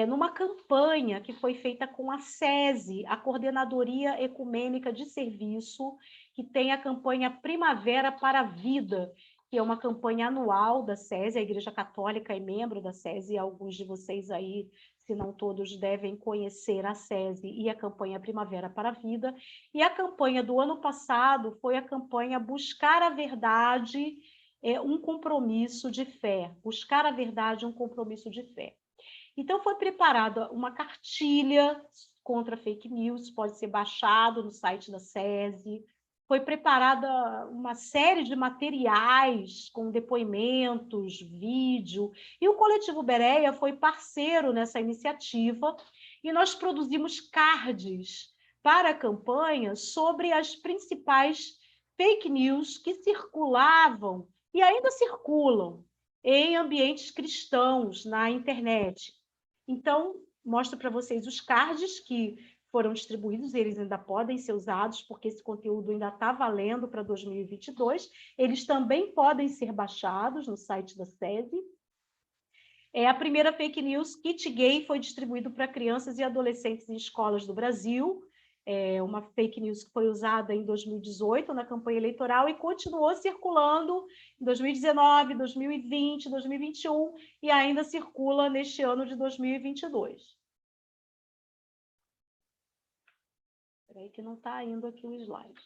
numa campanha que foi feita com a SESI, a Coordenadoria Ecumênica de Serviço, que tem a campanha Primavera para a Vida, que é uma campanha anual da SESI, a Igreja Católica é membro da SESI, alguns de vocês aí, se não todos, devem conhecer a SESI e a campanha Primavera para a Vida. E a campanha do ano passado foi a campanha Buscar a Verdade, um compromisso de fé. Buscar a verdade, um compromisso de fé. Então, foi preparada uma cartilha contra fake news, pode ser baixado no site da SESI. Foi preparada uma série de materiais com depoimentos, vídeo, e o Coletivo Bereia foi parceiro nessa iniciativa, e nós produzimos cards para a campanha sobre as principais fake news que circulavam e ainda circulam em ambientes cristãos na internet. Então, mostro para vocês os cards que foram distribuídos, eles ainda podem ser usados, porque esse conteúdo ainda está valendo para 2022. Eles também podem ser baixados no site da SESI. A primeira fake news, kit gay, foi distribuído para crianças e adolescentes em escolas do Brasil. Uma fake news que foi usada em 2018 na campanha eleitoral e continuou circulando em 2019, 2020, 2021 e ainda circula neste ano de 2022. Espera aí que não está indo aqui o slide.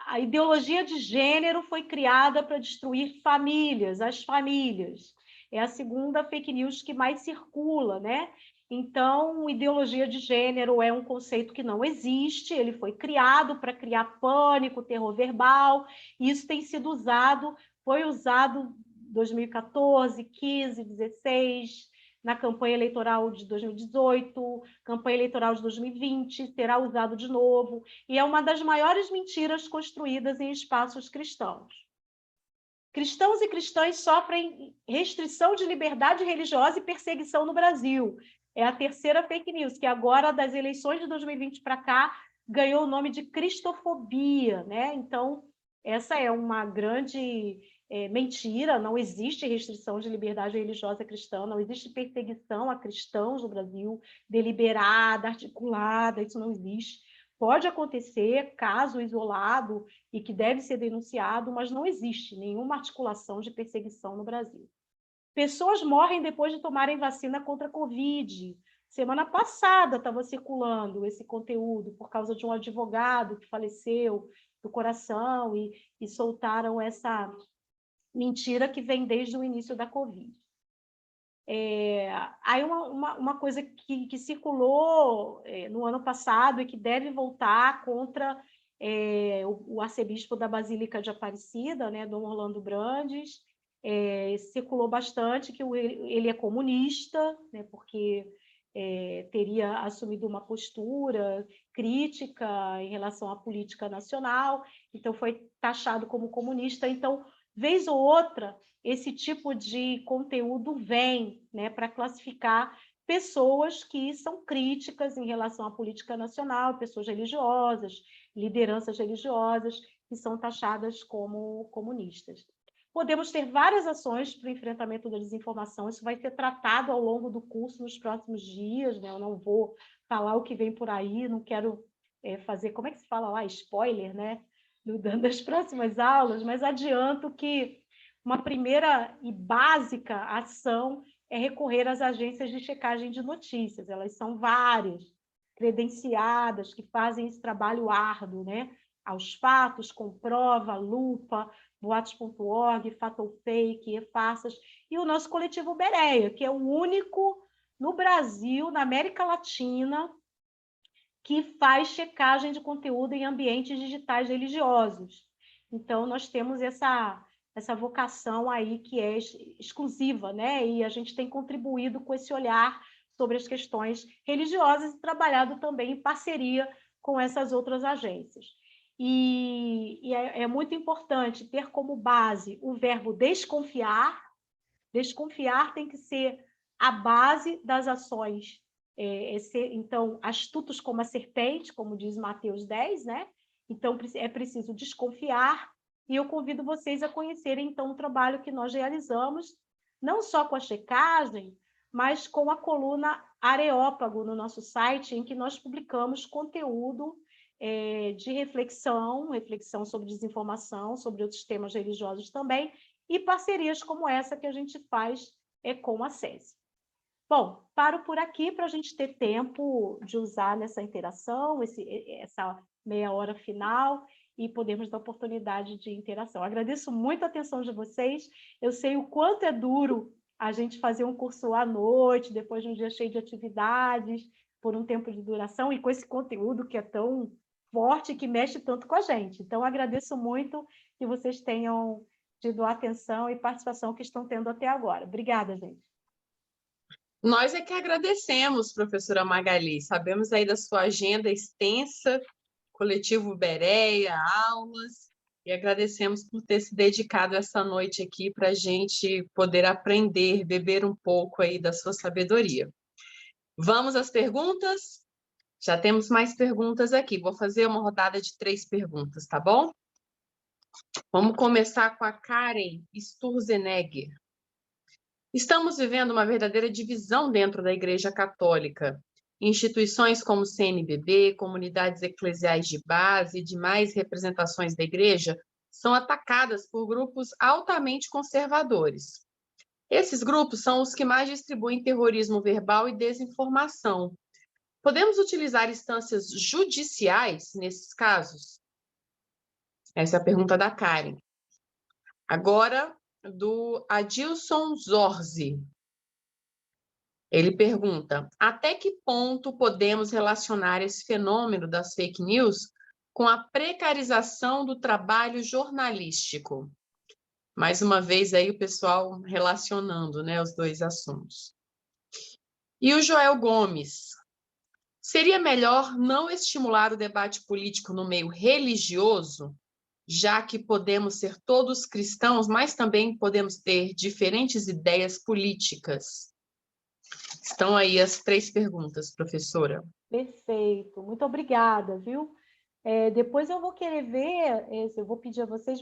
A ideologia de gênero foi criada para destruir famílias, as famílias. É a segunda fake news que mais circula, né? Então, ideologia de gênero é um conceito que não existe, ele foi criado para criar pânico, terror verbal, e isso tem sido usado, foi usado em 2014, 15, 16, na campanha eleitoral de 2018, campanha eleitoral de 2020, será usado de novo, e é uma das maiores mentiras construídas em espaços cristãos. Cristãos e cristãs sofrem restrição de liberdade religiosa e perseguição no Brasil. É a terceira fake news, que agora, das eleições de 2020 para cá, ganhou o nome de cristofobia, né? Então, essa é uma grande mentira, não existe restrição de liberdade religiosa cristã, não existe perseguição a cristãos no Brasil, deliberada, articulada, isso não existe. Pode acontecer, caso isolado, e que deve ser denunciado, mas não existe nenhuma articulação de perseguição no Brasil. Pessoas morrem depois de tomarem vacina contra a Covid. Semana passada estava circulando esse conteúdo por causa de um advogado que faleceu do coração e soltaram essa mentira que vem desde o início da Covid. Aí uma coisa que circulou no ano passado e que deve voltar contra o arcebispo da Basílica de Aparecida, né, Dom Orlando Brandes, circulou bastante que ele é comunista, né, porque teria assumido uma postura crítica em relação à política nacional, então foi taxado como comunista. Então, vez ou outra, esse tipo de conteúdo vem, né, para classificar pessoas que são críticas em relação à política nacional, pessoas religiosas, lideranças religiosas, que são taxadas como comunistas. Podemos ter várias ações para o enfrentamento da desinformação, isso vai ser tratado ao longo do curso nos próximos dias, né? Eu não vou falar o que vem por aí, não quero fazer, como é que se fala lá, spoiler, né? Das próximas aulas, mas adianto que uma primeira e básica ação é recorrer às agências de checagem de notícias, elas são várias, credenciadas, que fazem esse trabalho árduo, né? Aos fatos, comprova, lupa, boatos.org, Fatal Fake, E-Farsas, e o nosso coletivo Bereia, que é o único no Brasil, na América Latina, que faz checagem de conteúdo em ambientes digitais religiosos. Então, nós temos essa vocação aí que é exclusiva, né? E a gente tem contribuído com esse olhar sobre as questões religiosas e trabalhado também em parceria com essas outras agências. E é muito importante ter como base o verbo desconfiar. Desconfiar tem que ser a base das ações. Então, astutos como a serpente, como diz Mateus 10, né? Então, é preciso desconfiar, e eu convido vocês a conhecerem, então, o trabalho que nós realizamos, não só com a checagem, mas com a coluna Areópago no nosso site, em que nós publicamos conteúdo de reflexão sobre desinformação, sobre outros temas religiosos também, e parcerias como essa que a gente faz com a SESI. Bom, paro por aqui para a gente ter tempo de usar nessa interação, essa meia hora final, e podermos dar oportunidade de interação. Agradeço muito a atenção de vocês, eu sei o quanto é duro a gente fazer um curso à noite, depois de um dia cheio de atividades, por um tempo de duração, e com esse conteúdo que é tão forte, que mexe tanto com a gente. Então, agradeço muito que vocês tenham tido a atenção e participação que estão tendo até agora. Obrigada, gente. Nós é que agradecemos, professora Magali. Sabemos aí da sua agenda extensa, Coletivo Bereia, aulas, e agradecemos por ter se dedicado essa noite aqui para a gente poder aprender, beber um pouco aí da sua sabedoria. Vamos às perguntas? Já temos mais perguntas aqui. Vou fazer uma rodada de 3 perguntas, tá bom? Vamos começar com a Karen Sturzenegger. Estamos vivendo uma verdadeira divisão dentro da Igreja Católica. Instituições como o CNBB, comunidades eclesiais de base e demais representações da Igreja são atacadas por grupos altamente conservadores. Esses grupos são os que mais distribuem terrorismo verbal e desinformação. Podemos utilizar instâncias judiciais nesses casos? Essa é a pergunta da Karen. Agora, do Adilson Zorzi. Ele pergunta: até que ponto podemos relacionar esse fenômeno das fake news com a precarização do trabalho jornalístico? Mais uma vez aí o pessoal relacionando, né, os dois assuntos. E o Joel Gomes: seria melhor não estimular o debate político no meio religioso, já que podemos ser todos cristãos, mas também podemos ter diferentes ideias políticas? Estão aí as 3 perguntas, professora. Perfeito, muito obrigada, viu? Depois eu vou querer ver, eu vou pedir a vocês,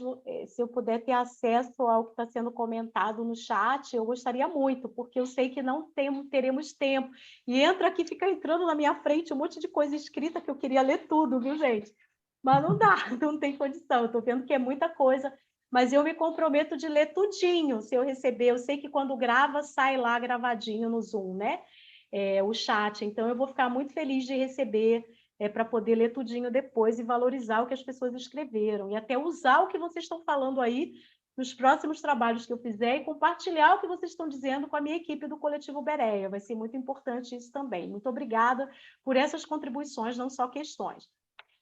se eu puder ter acesso ao que está sendo comentado no chat, eu gostaria muito, porque eu sei que não teremos tempo. E entra aqui, fica entrando na minha frente um monte de coisa escrita que eu queria ler tudo, viu, gente? Mas não dá, não tem condição. Eu estou vendo que é muita coisa, mas eu me comprometo de ler tudinho, se eu receber. Eu sei que quando grava, sai lá gravadinho no Zoom, né? O chat. Então, eu vou ficar muito feliz de receber, para poder ler tudinho depois e valorizar o que as pessoas escreveram. E até usar o que vocês estão falando aí nos próximos trabalhos que eu fizer e compartilhar o que vocês estão dizendo com a minha equipe do Coletivo Bereia. Vai ser muito importante isso também. Muito obrigada por essas contribuições, não só questões.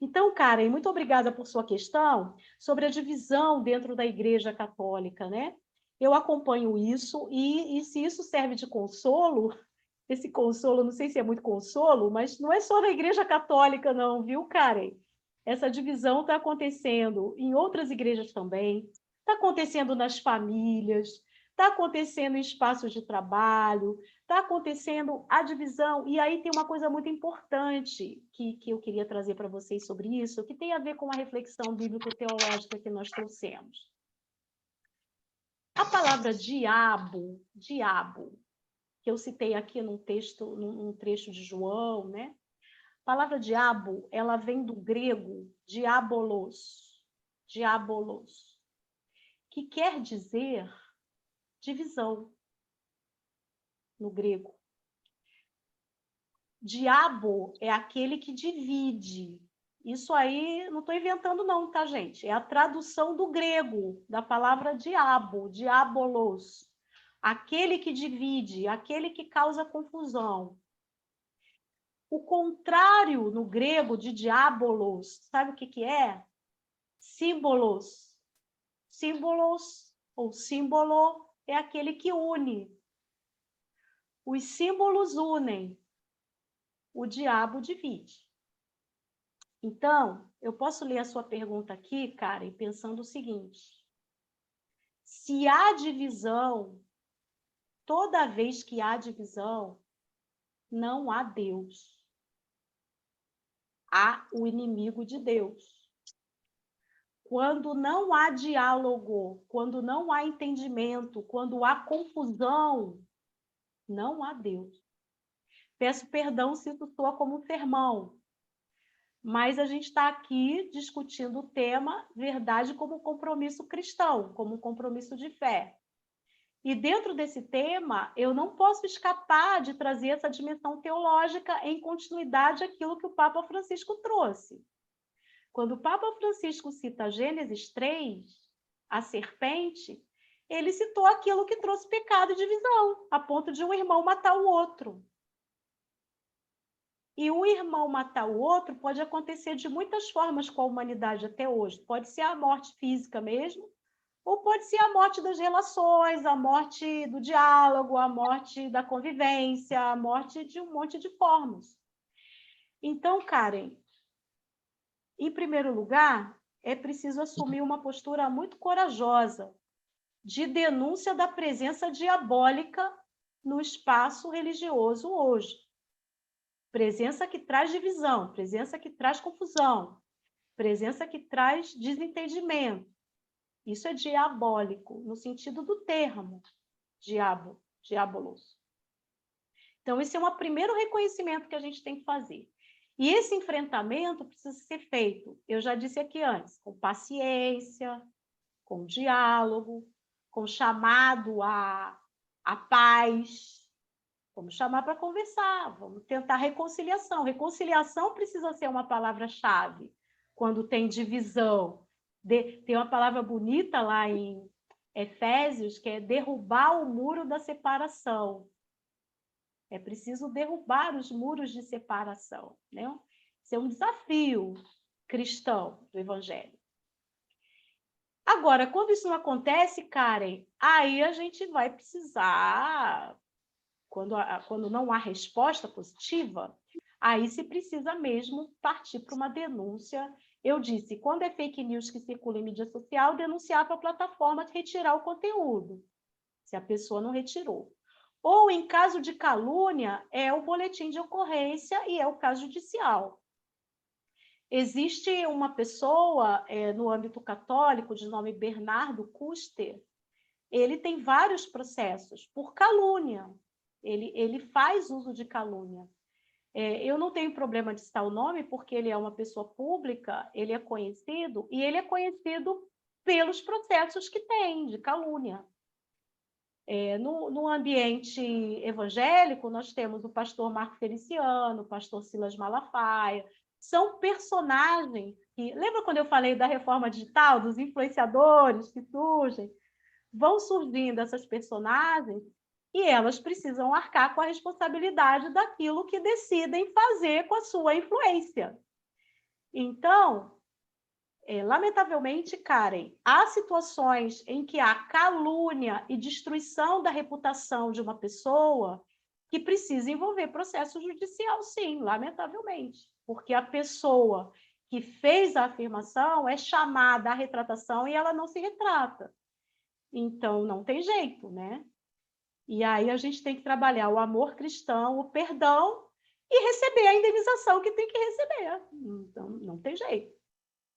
Então, Karen, muito obrigada por sua questão sobre a divisão dentro da Igreja Católica, né? Eu acompanho isso e se isso serve de consolo, esse consolo, não sei se é muito consolo, mas não é só na Igreja Católica não, viu, Karen? Essa divisão está acontecendo em outras igrejas também, está acontecendo nas famílias, está acontecendo em espaços de trabalho, está acontecendo a divisão. E aí tem uma coisa muito importante que eu queria trazer para vocês sobre isso, que tem a ver com a reflexão bíblico-teológica que nós trouxemos. A palavra diabo, que eu citei aqui num trecho de João, né? A palavra diabo, ela vem do grego diabolos, que quer dizer divisão no grego. Diabo é aquele que divide. Isso aí não estou inventando não, tá, gente? É a tradução do grego da palavra diabo, diabolos. Aquele que divide, aquele que causa confusão. O contrário no grego de diabolos, sabe o que é? Símbolos. Símbolos ou símbolo é aquele que une. Os símbolos unem. O diabo divide. Então, eu posso ler a sua pergunta aqui, Karen, pensando o seguinte: se há divisão, toda vez que há divisão, não há Deus. Há o inimigo de Deus. Quando não há diálogo, quando não há entendimento, quando há confusão, não há Deus. Peço perdão se isso soa como um sermão, mas a gente está aqui discutindo o tema verdade como compromisso cristão, como um compromisso de fé. E dentro desse tema, eu não posso escapar de trazer essa dimensão teológica em continuidade àquilo que o Papa Francisco trouxe. Quando o Papa Francisco cita Gênesis 3, a serpente, ele citou aquilo que trouxe pecado e divisão, a ponto de um irmão matar o outro. E um irmão matar o outro pode acontecer de muitas formas com a humanidade até hoje. Pode ser a morte física mesmo, ou pode ser a morte das relações, a morte do diálogo, a morte da convivência, a morte de um monte de formas. Então, Karen, em primeiro lugar, é preciso assumir uma postura muito corajosa de denúncia da presença diabólica no espaço religioso hoje. Presença que traz divisão, presença que traz confusão, presença que traz desentendimento. Isso é diabólico, no sentido do termo, diabo, diabolos. Então, esse é um primeiro reconhecimento que a gente tem que fazer. E esse enfrentamento precisa ser feito, eu já disse aqui antes, com paciência, com diálogo, com chamado à paz. Vamos chamar para conversar, vamos tentar reconciliação. Reconciliação precisa ser uma palavra-chave quando tem divisão. Tem uma palavra bonita lá em Efésios, que é derrubar o muro da separação. É preciso derrubar os muros de separação, né? Isso é um desafio cristão do Evangelho. Agora, quando isso não acontece, Karen, aí a gente vai precisar, quando não há resposta positiva, aí se precisa mesmo partir para uma denúncia. Eu disse, quando é fake news que circula em mídia social, denunciar para a plataforma retirar o conteúdo, se a pessoa não retirou. Ou, em caso de calúnia, é o boletim de ocorrência e é o caso judicial. Existe uma pessoa no âmbito católico, de nome Bernardo Custer, ele tem vários processos por calúnia, ele faz uso de calúnia. Eu não tenho problema de citar o nome, porque ele é uma pessoa pública, ele é conhecido, e ele é conhecido pelos processos que tem de calúnia. No ambiente evangélico, nós temos o pastor Marco Feliciano, o pastor Silas Malafaia, são personagens que... Lembra quando eu falei da reforma digital, dos influenciadores que surgem? Vão surgindo essas personagens e elas precisam arcar com a responsabilidade daquilo que decidem fazer com a sua influência. Então, lamentavelmente, Karen, há situações em que há calúnia e destruição da reputação de uma pessoa que precisa envolver processo judicial, sim, lamentavelmente, porque a pessoa que fez a afirmação é chamada à retratação e ela não se retrata. Então, não tem jeito, né? E aí a gente tem que trabalhar o amor cristão, o perdão e receber a indenização que tem que receber. Então, não tem jeito.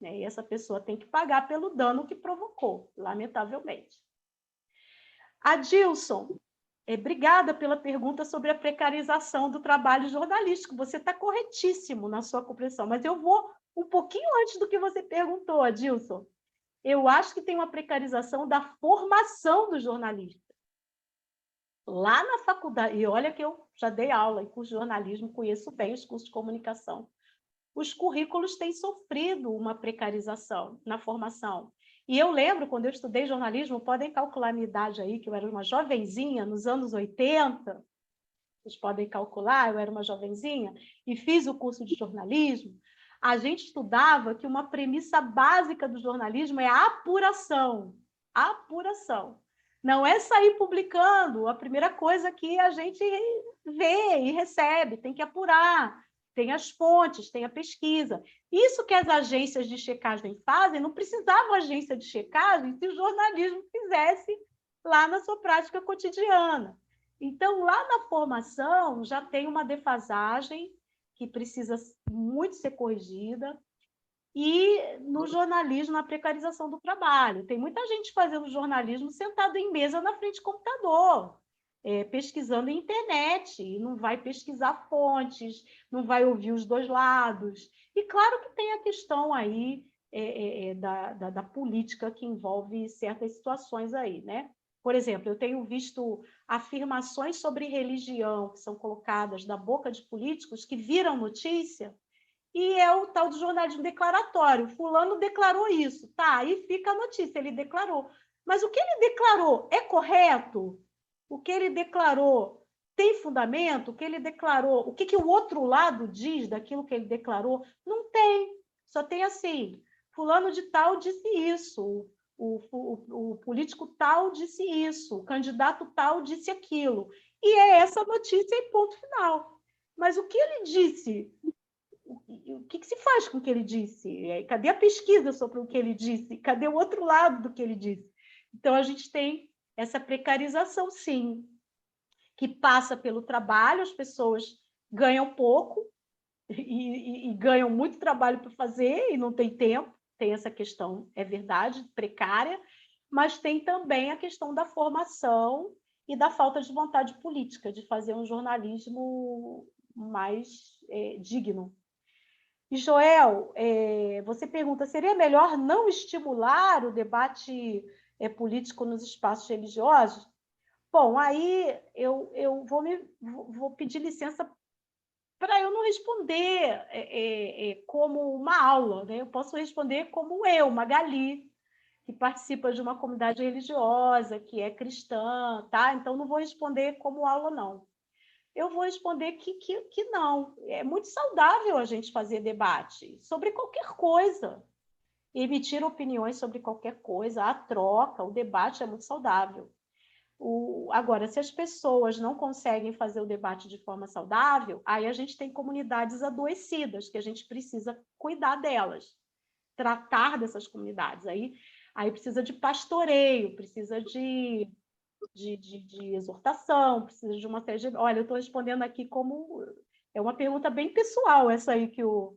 E essa pessoa tem que pagar pelo dano que provocou, lamentavelmente. Adilson, obrigada pela pergunta sobre a precarização do trabalho jornalístico. Você está corretíssimo na sua compreensão, mas eu vou um pouquinho antes do que você perguntou, Adilson. Eu acho que tem uma precarização da formação do jornalista. Lá na faculdade, e olha que eu já dei aula em curso de jornalismo, conheço bem os cursos de comunicação. Os currículos têm sofrido uma precarização na formação. E eu lembro, quando eu estudei jornalismo, podem calcular a minha idade aí, que eu era uma jovenzinha, nos anos 80, vocês podem calcular, eu era uma jovenzinha, e fiz o curso de jornalismo. A gente estudava que uma premissa básica do jornalismo é a apuração. Apuração. Não é sair publicando, a primeira coisa que a gente vê e recebe, tem que apurar. Tem as fontes, tem a pesquisa. Isso que as agências de checagem fazem, não precisava agência de checagem se o jornalismo fizesse lá na sua prática cotidiana. Então, lá na formação, já tem uma defasagem que precisa muito ser corrigida, e no jornalismo, na precarização do trabalho. Tem muita gente fazendo jornalismo sentado em mesa na frente do computador, pesquisando em internet, e não vai pesquisar fontes, não vai ouvir os dois lados. E claro que tem a questão aí da política que envolve certas situações aí, né? Por exemplo, eu tenho visto afirmações sobre religião que são colocadas da boca de políticos que viram notícia, e é o tal do jornalismo declaratório. Fulano declarou isso, tá? Aí fica a notícia, ele declarou. Mas o que ele declarou é correto? O que ele declarou tem fundamento? O que ele declarou, o que o outro lado diz daquilo que ele declarou? Não tem. Só tem assim, fulano de tal disse isso, o político tal disse isso, o candidato tal disse aquilo. E é essa notícia e ponto final. Mas o que ele disse? O que se faz com o que ele disse? Cadê a pesquisa sobre o que ele disse? Cadê o outro lado do que ele disse? Então, a gente tem essa precarização, sim, que passa pelo trabalho, as pessoas ganham pouco e ganham muito trabalho para fazer e não tem tempo, tem essa questão, é verdade, precária, mas tem também a questão da formação e da falta de vontade política, de fazer um jornalismo mais digno. E, Joel, você pergunta, seria melhor não estimular o debate político nos espaços religiosos? Bom, aí eu vou pedir licença para eu não responder como uma aula, né? Eu posso responder como eu, Magali, que participa de uma comunidade religiosa, que é cristã, tá? Então, não vou responder como aula, não. Eu vou responder que não. É muito saudável a gente fazer debate sobre qualquer coisa, emitir opiniões sobre qualquer coisa, a troca, o debate é muito saudável. Agora, se as pessoas não conseguem fazer o debate de forma saudável, aí a gente tem comunidades adoecidas, que a gente precisa cuidar delas, tratar dessas comunidades. Aí precisa de pastoreio, precisa de exortação, precisa de uma série de... Olha, eu estou respondendo aqui como... É uma pergunta bem pessoal essa aí que o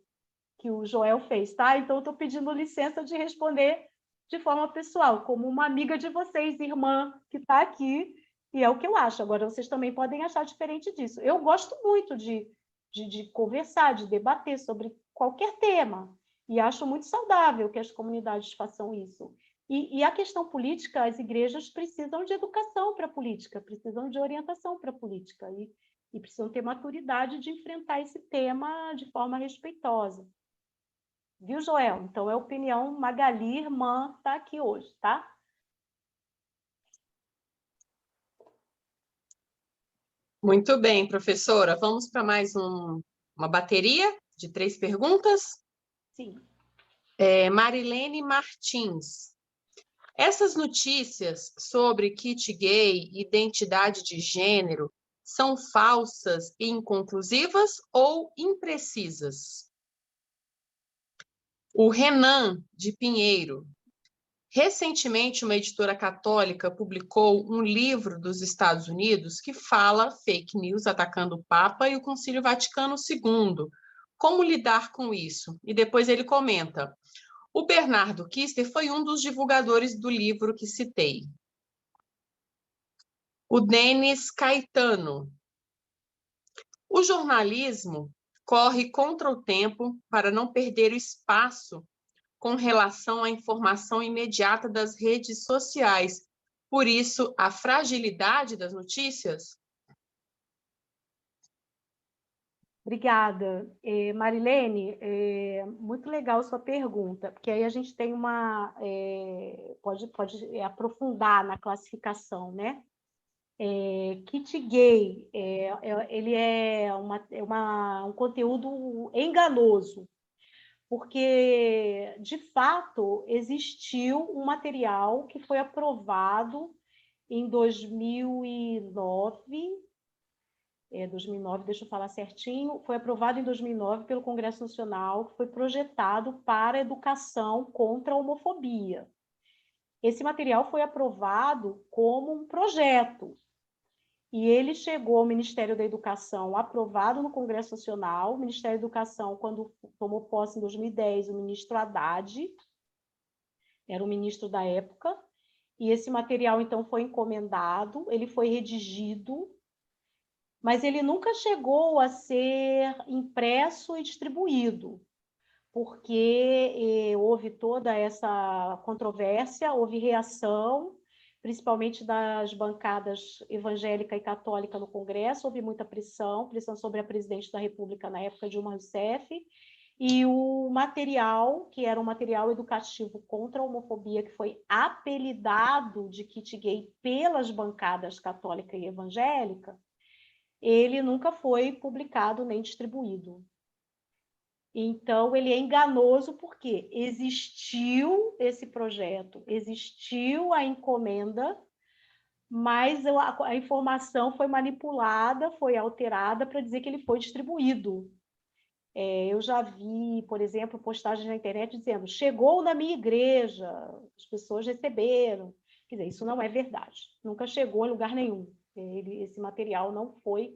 Joel fez, tá? Então, eu estou pedindo licença de responder de forma pessoal, como uma amiga de vocês, irmã, que está aqui, e é o que eu acho. Agora, vocês também podem achar diferente disso. Eu gosto muito de conversar, de debater sobre qualquer tema, e acho muito saudável que as comunidades façam isso. E a questão política, as igrejas precisam de educação para a política, precisam de orientação para a política, e precisam ter maturidade de enfrentar esse tema de forma respeitosa. Viu, Joel? Então, é a opinião Magali, irmã, está aqui hoje, tá? Muito bem, professora. Vamos para mais uma bateria de 3 perguntas? Sim. Marilene Martins. Essas notícias sobre kit gay e identidade de gênero são falsas e inconclusivas ou imprecisas? O Renan de Pinheiro. Recentemente, uma editora católica publicou um livro dos Estados Unidos que fala fake news atacando o Papa e o Concílio Vaticano II. Como lidar com isso? E depois ele comenta: o Bernardo Kister foi um dos divulgadores do livro que citei. O Denis Caetano. O jornalismo corre contra o tempo para não perder o espaço com relação à informação imediata das redes sociais. Por isso, a fragilidade das notícias? Obrigada. Marilene, muito legal sua pergunta, porque aí a gente tem uma... pode aprofundar na classificação, né? Kit gay, ele é um conteúdo enganoso, porque, de fato, existiu um material que foi aprovado em 2009, 2009, deixa eu falar certinho, foi aprovado em 2009 pelo Congresso Nacional, que foi projetado para educação contra a homofobia. Esse material foi aprovado como um projeto, e ele chegou ao Ministério da Educação, aprovado no Congresso Nacional. O Ministério da Educação, quando tomou posse em 2010, o ministro Haddad, era o ministro da época, e esse material, então, foi encomendado, ele foi redigido, mas ele nunca chegou a ser impresso e distribuído, porque houve toda essa controvérsia, houve reação, principalmente das bancadas evangélica e católica no Congresso, houve muita pressão sobre a presidente da República na época, Dilma Rousseff, e o material, que era um material educativo contra a homofobia, que foi apelidado de kit gay pelas bancadas católica e evangélica, ele nunca foi publicado nem distribuído. Então, ele é enganoso porque existiu esse projeto, existiu a encomenda, mas a informação foi manipulada, foi alterada para dizer que ele foi distribuído. Eu já vi, por exemplo, postagens na internet dizendo: chegou na minha igreja, as pessoas receberam. Quer dizer, isso não é verdade. Nunca chegou em lugar nenhum. Esse material não foi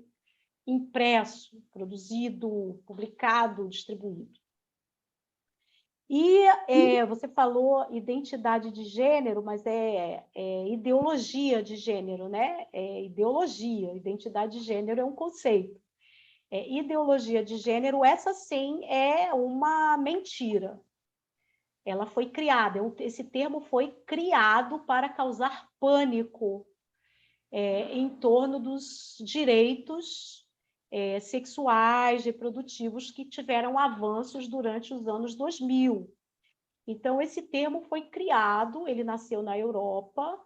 impresso, produzido, publicado, distribuído. E você falou identidade de gênero, mas é ideologia de gênero, né? É ideologia, identidade de gênero é um conceito. Ideologia de gênero, essa sim é uma mentira. Ela foi criada, esse termo foi criado para causar pânico em torno dos direitos sexuais, reprodutivos, que tiveram avanços durante os anos 2000. Então, esse termo foi criado, ele nasceu na Europa,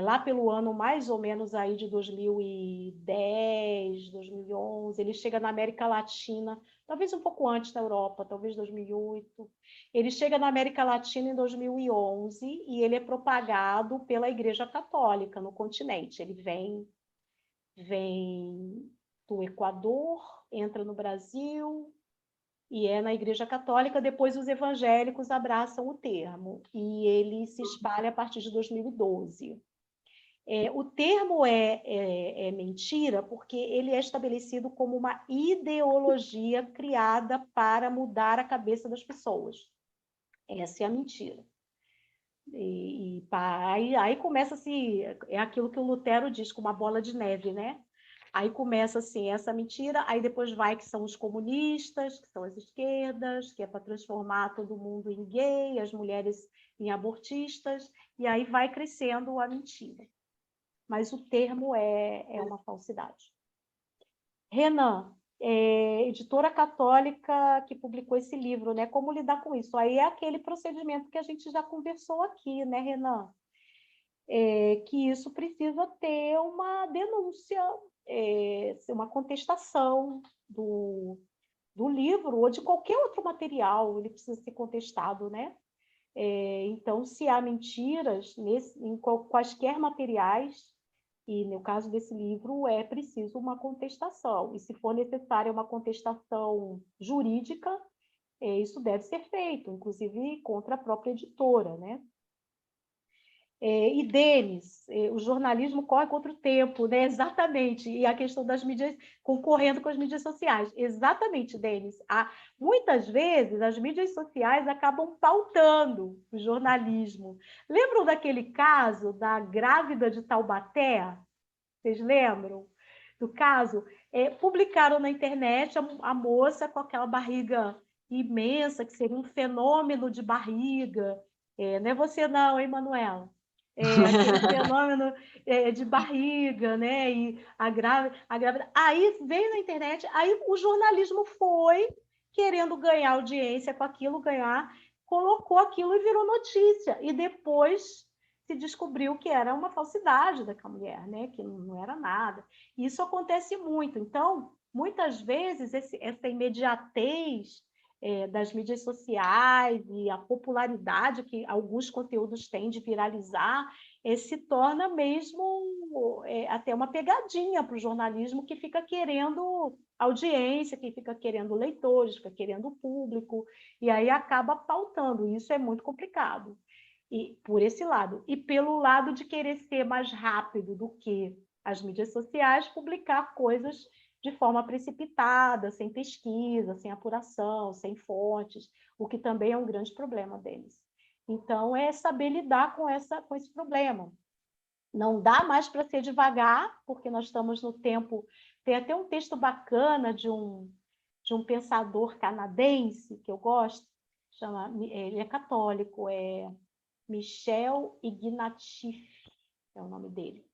lá pelo ano mais ou menos aí de 2010, 2011, ele chega na América Latina, talvez um pouco antes na Europa, talvez 2008. Ele chega na América Latina em 2011 e ele é propagado pela Igreja Católica no continente. Ele vem do Equador, entra no Brasil e é na Igreja Católica. Depois os evangélicos abraçam o termo e ele se espalha a partir de 2012. O termo é mentira porque ele é estabelecido como uma ideologia criada para mudar a cabeça das pessoas. Essa é a mentira. Aí começa-se, é aquilo que o Lutero diz, com uma bola de neve, né? Aí começa assim, essa mentira, aí depois vai que são os comunistas, que são as esquerdas, que é para transformar todo mundo em gay, as mulheres em abortistas, e aí vai crescendo a mentira. Mas o termo é uma falsidade. Renan, editora católica que publicou esse livro, né? Como lidar com isso? Aí é aquele procedimento que a gente já conversou aqui, né, Renan? Que isso precisa ter uma denúncia, uma contestação do livro ou de qualquer outro material, ele precisa ser contestado, né? Então, se há mentiras em quaisquer materiais, e no caso desse livro é preciso uma contestação, e se for necessária uma contestação jurídica, isso deve ser feito, inclusive contra a própria editora, né? E Denis, o jornalismo corre contra o tempo, né? Exatamente, e a questão das mídias, concorrendo com as mídias sociais. Exatamente, Denis. Muitas vezes as mídias sociais acabam pautando o jornalismo. Lembram daquele caso da grávida de Taubaté? Vocês lembram do caso? Publicaram na internet a moça com aquela barriga imensa, que seria um fenômeno de barriga. Não é você não, hein, Manuela? Aquele fenômeno de barriga, né? E a grávida. Aí veio na internet, aí o jornalismo foi querendo ganhar audiência com aquilo, colocou aquilo e virou notícia. E depois se descobriu que era uma falsidade daquela mulher, né? Que não era nada. E isso acontece muito. Então, muitas vezes, essa imediatez das mídias sociais e a popularidade que alguns conteúdos têm de viralizar, se torna mesmo até uma pegadinha para o jornalismo, que fica querendo audiência, que fica querendo leitores, fica querendo público, e aí acaba pautando. Isso é muito complicado. E por esse lado. E pelo lado de querer ser mais rápido do que as mídias sociais, publicar coisas de forma precipitada, sem pesquisa, sem apuração, sem fontes, o que também é um grande problema deles. Então, é saber lidar com esse problema. Não dá mais para ser devagar, porque nós estamos no tempo... Tem até um texto bacana de um pensador canadense, que eu gosto, ele é católico, Michel Ignatieff, é o nome dele.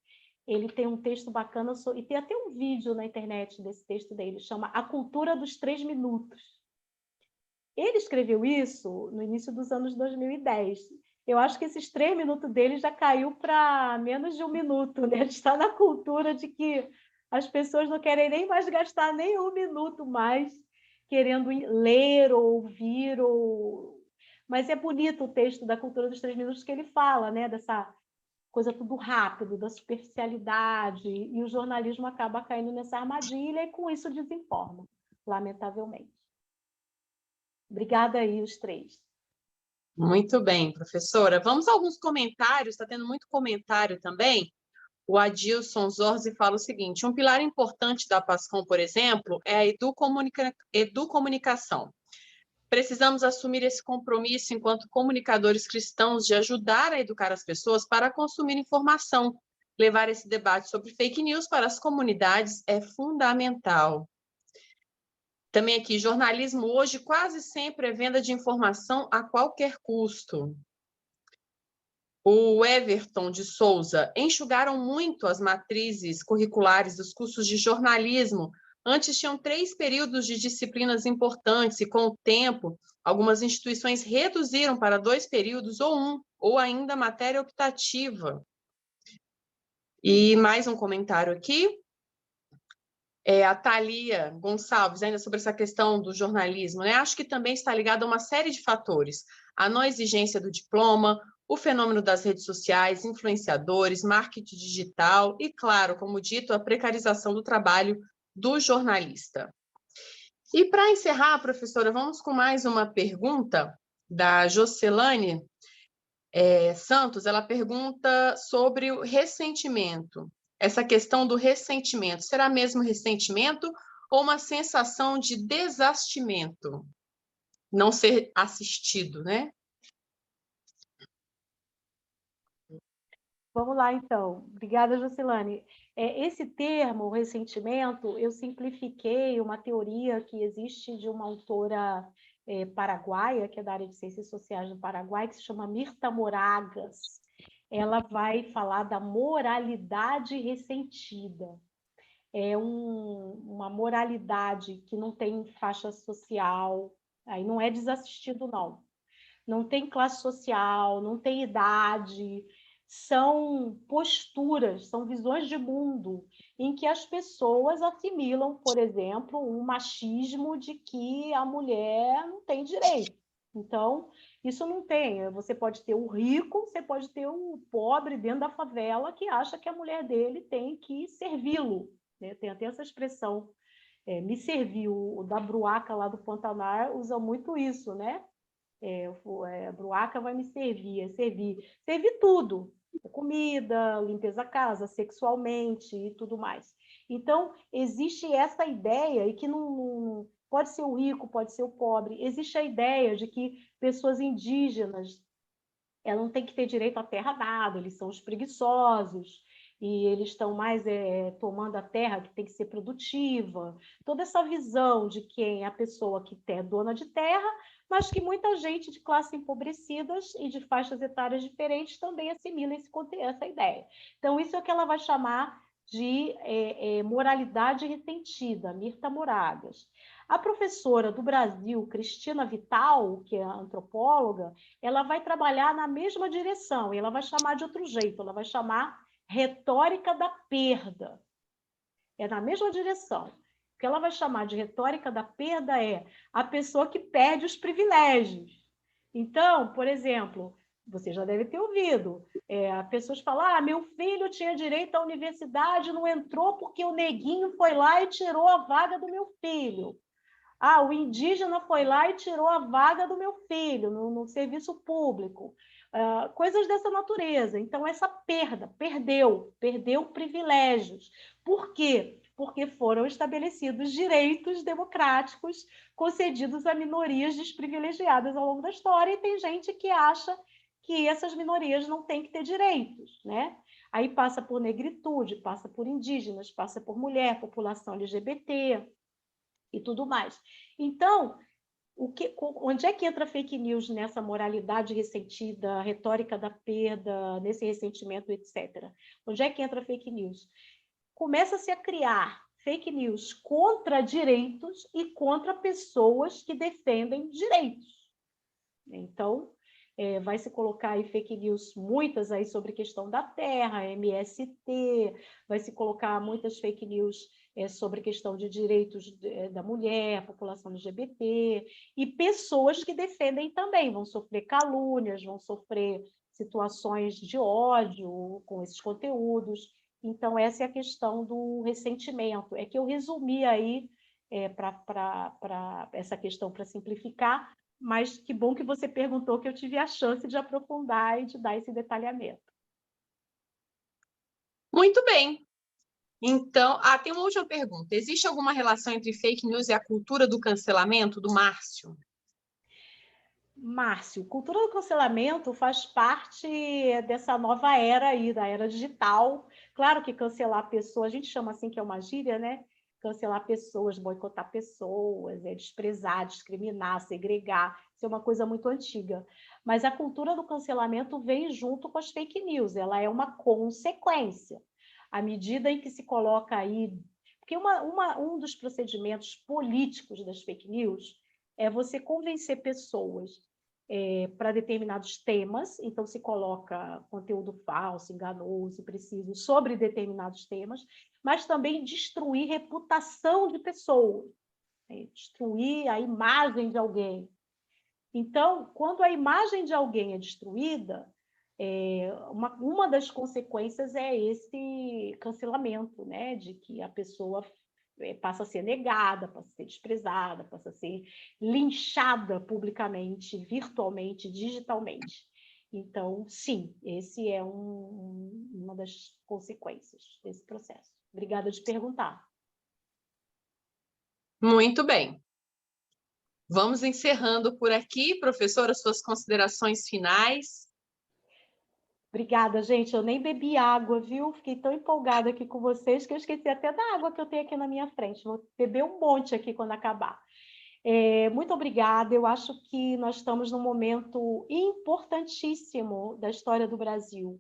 Ele tem um texto bacana, e tem até um vídeo na internet desse texto dele, chama A Cultura dos 3 Minutos. Ele escreveu isso no início dos anos 2010. Eu acho que esses 3 minutos dele já caiu para menos de 1 minuto, né? Ele está na cultura de que as pessoas não querem nem mais gastar nem 1 minuto mais querendo ler ou ouvir. Mas é bonito o texto da cultura dos 3 minutos que ele fala, né? Dessa coisa tudo rápido, da superficialidade, e o jornalismo acaba caindo nessa armadilha e com isso desinforma, lamentavelmente. Obrigada aí, os 3. Muito bem, professora. Vamos a alguns comentários, está tendo muito comentário também. O Adilson Zorzi fala o seguinte: um pilar importante da PASCOM, por exemplo, é a educomunicação. Precisamos assumir esse compromisso enquanto comunicadores cristãos de ajudar a educar as pessoas para consumir informação. Levar esse debate sobre fake news para as comunidades é fundamental. Também aqui, jornalismo hoje quase sempre é venda de informação a qualquer custo. O Everton de Souza: enxugaram muito as matrizes curriculares dos cursos de jornalismo. Antes tinham 3 períodos de disciplinas importantes e, com o tempo, algumas instituições reduziram para 2 períodos ou 1, ou ainda matéria optativa. E mais um comentário aqui. A Thalia Gonçalves, ainda sobre essa questão do jornalismo, né? Acho que também está ligado a uma série de fatores. A não exigência do diploma, o fenômeno das redes sociais, influenciadores, marketing digital e, claro, como dito, a precarização do trabalho do jornalista. E para encerrar, professora, vamos com mais uma pergunta da Jocelane Santos. Ela pergunta sobre o ressentimento. Essa questão do ressentimento, será mesmo ressentimento ou uma sensação de desassistimento? Não ser assistido, né? Vamos lá, então. Obrigada, Jusilane. Esse termo, ressentimento, eu simplifiquei uma teoria que existe de uma autora paraguaia, que é da área de ciências sociais do Paraguai, que se chama Mirta Moragas. Ela vai falar da moralidade ressentida. É uma moralidade que não tem faixa social, aí não é desassistido, não. Não tem classe social, não tem idade, são posturas, são visões de mundo em que as pessoas assimilam, por exemplo, um machismo de que a mulher não tem direito. Então, isso não tem. Você pode ter o rico, você pode ter o pobre dentro da favela que acha que a mulher dele tem que servi-lo. Né? Tem até essa expressão, me serviu. O da Bruaca lá do Pantanal usa muito isso, né? A Bruaca vai me servir, servir tudo, comida, limpeza da casa, sexualmente e tudo mais. Então, existe essa ideia, e que não pode ser o rico, pode ser o pobre, existe a ideia de que pessoas indígenas elas não têm que ter direito à terra dada, eles são os preguiçosos, e eles estão mais tomando a terra que tem que ser produtiva. Toda essa visão de quem é a pessoa que é dona de terra, mas que muita gente de classes empobrecidas e de faixas etárias diferentes também assimila essa ideia. Então, isso é o que ela vai chamar de moralidade ressentida, Mirta Moragas. A professora do Brasil, Cristina Vital, que é antropóloga, ela vai trabalhar na mesma direção, e ela vai chamar de outro jeito, ela vai chamar retórica da perda. É na mesma direção. O que ela vai chamar de retórica da perda é a pessoa que perde os privilégios. Então, por exemplo, você já deve ter ouvido, pessoas falam, meu filho tinha direito à universidade, não entrou porque o neguinho foi lá e tirou a vaga do meu filho. O indígena foi lá e tirou a vaga do meu filho no serviço público. Coisas dessa natureza. Então, essa perda, perdeu privilégios. Por quê? Porque foram estabelecidos direitos democráticos concedidos a minorias desprivilegiadas ao longo da história, e tem gente que acha que essas minorias não têm que ter direitos, né? Aí passa por negritude, passa por indígenas, passa por mulher, população LGBT e tudo mais. Então, onde é que entra fake news nessa moralidade ressentida, retórica da perda, nesse ressentimento, etc.? Onde é que entra fake news? Começa-se a criar fake news contra direitos e contra pessoas que defendem direitos. Então, vai se colocar aí fake news, muitas aí sobre questão da terra, MST, vai se colocar muitas fake news sobre questão de direitos da mulher, população LGBT, e pessoas que defendem também, vão sofrer calúnias, vão sofrer situações de ódio com esses conteúdos. Então, essa é a questão do ressentimento. É que eu resumi aí para essa questão, para simplificar, mas que bom que você perguntou, que eu tive a chance de aprofundar e de dar esse detalhamento. Muito bem. Então, tem uma última pergunta. Existe alguma relação entre fake news e a cultura do cancelamento, do Márcio? Márcio, cultura do cancelamento faz parte dessa nova era aí, da era digital. Claro que cancelar pessoas, a gente chama assim que é uma gíria, né? Cancelar pessoas, boicotar pessoas, desprezar, discriminar, segregar, isso é uma coisa muito antiga. Mas a cultura do cancelamento vem junto com as fake news, ela é uma consequência. À medida em que se coloca aí... Porque um dos procedimentos políticos das fake news é você convencer pessoas para determinados temas, então se coloca conteúdo falso, enganoso, preciso sobre determinados temas, mas também destruir reputação de pessoas, destruir a imagem de alguém. Então, quando a imagem de alguém é destruída, uma das consequências é esse cancelamento, né, de que a pessoa passa a ser negada, passa a ser desprezada, passa a ser linchada publicamente, virtualmente, digitalmente. Então, sim, esse é uma das consequências desse processo. Obrigada de perguntar. Muito bem. Vamos encerrando por aqui. Professora, suas considerações finais. Obrigada, gente. Eu nem bebi água, viu? Fiquei tão empolgada aqui com vocês que eu esqueci até da água que eu tenho aqui na minha frente. Vou beber um monte aqui quando acabar. Muito obrigada. Eu acho que nós estamos num momento importantíssimo da história do Brasil,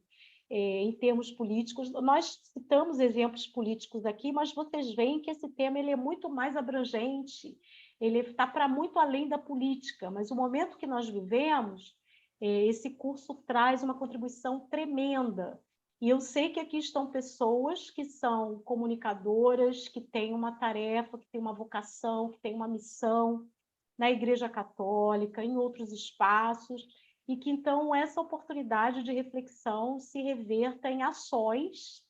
em termos políticos. Nós citamos exemplos políticos aqui, mas vocês veem que esse tema ele é muito mais abrangente, ele está para muito além da política, mas o momento que nós vivemos, esse curso traz uma contribuição tremenda. E eu sei que aqui estão pessoas que são comunicadoras, que têm uma tarefa, que têm uma vocação, que têm uma missão na Igreja Católica, em outros espaços, e que, então, essa oportunidade de reflexão se reverta em ações,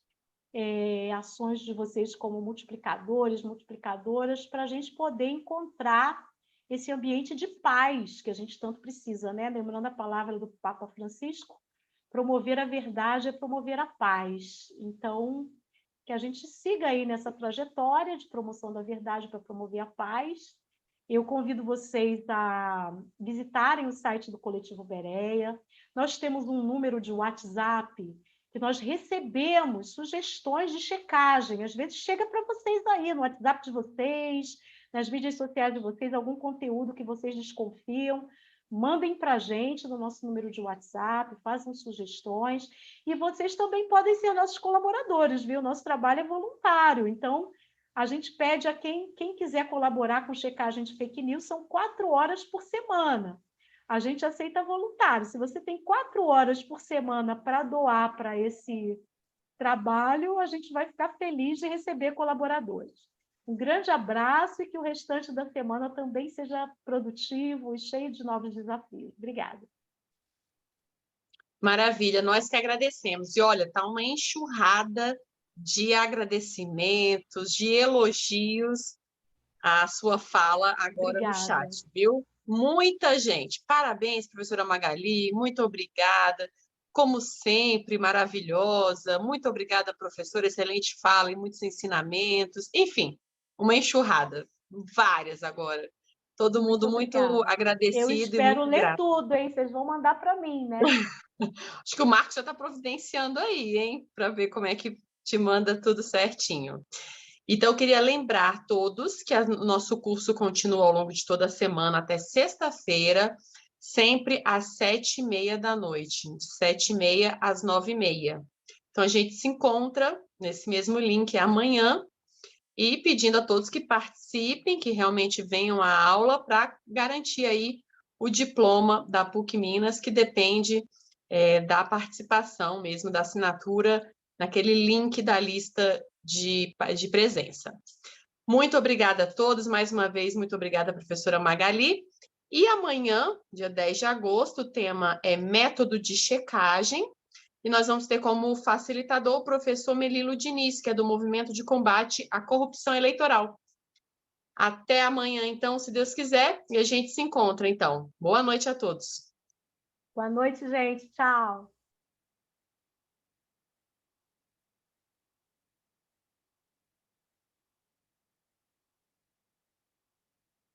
ações de vocês como multiplicadores, multiplicadoras, para a gente poder encontrar esse ambiente de paz que a gente tanto precisa, né? Lembrando a palavra do Papa Francisco, promover a verdade é promover a paz. Então, que a gente siga aí nessa trajetória de promoção da verdade para promover a paz. Eu convido vocês a visitarem o site do Coletivo Bereia. Nós temos um número de WhatsApp que nós recebemos sugestões de checagem. Às vezes chega para vocês aí no WhatsApp de vocês, nas mídias sociais de vocês, algum conteúdo que vocês desconfiam. Mandem para a gente no nosso número de WhatsApp, façam sugestões. E vocês também podem ser nossos colaboradores, viu? Nosso trabalho é voluntário. Então, a gente pede a quem quiser colaborar com checagem de fake news, são 4 horas por semana. A gente aceita voluntário. Se você tem 4 horas por semana para doar para esse trabalho, a gente vai ficar feliz de receber colaboradores. Um grande abraço e que o restante da semana também seja produtivo e cheio de novos desafios. Obrigada. Maravilha, nós que agradecemos. E olha, tá uma enxurrada de agradecimentos, de elogios à sua fala agora no chat, viu? Muita gente. Parabéns, professora Magali, muito obrigada. Como sempre, maravilhosa. Muito obrigada, professora, excelente fala e muitos ensinamentos. Enfim, uma enxurrada, várias agora. Todo mundo muito agradecido. Eu espero ler tudo, hein? Vocês vão mandar para mim, né? Acho que o Marcos já está providenciando aí, hein? Para ver como é que te manda tudo certinho. Então, eu queria lembrar a todos que o nosso curso continua ao longo de toda a semana até sexta-feira, sempre às 7h30 da noite, de 7h30 às 9h30. Então, a gente se encontra nesse mesmo link amanhã e pedindo a todos que participem, que realmente venham à aula para garantir aí o diploma da PUC Minas, que depende da participação mesmo, da assinatura naquele link da lista de presença. Muito obrigada a todos, mais uma vez, muito obrigada, professora Magali. E amanhã, dia 10 de agosto, o tema é método de checagem, e nós vamos ter como facilitador o professor Melilo Diniz, que é do Movimento de Combate à Corrupção Eleitoral. Até amanhã, então, se Deus quiser, e a gente se encontra, então. Boa noite a todos. Boa noite, gente. Tchau.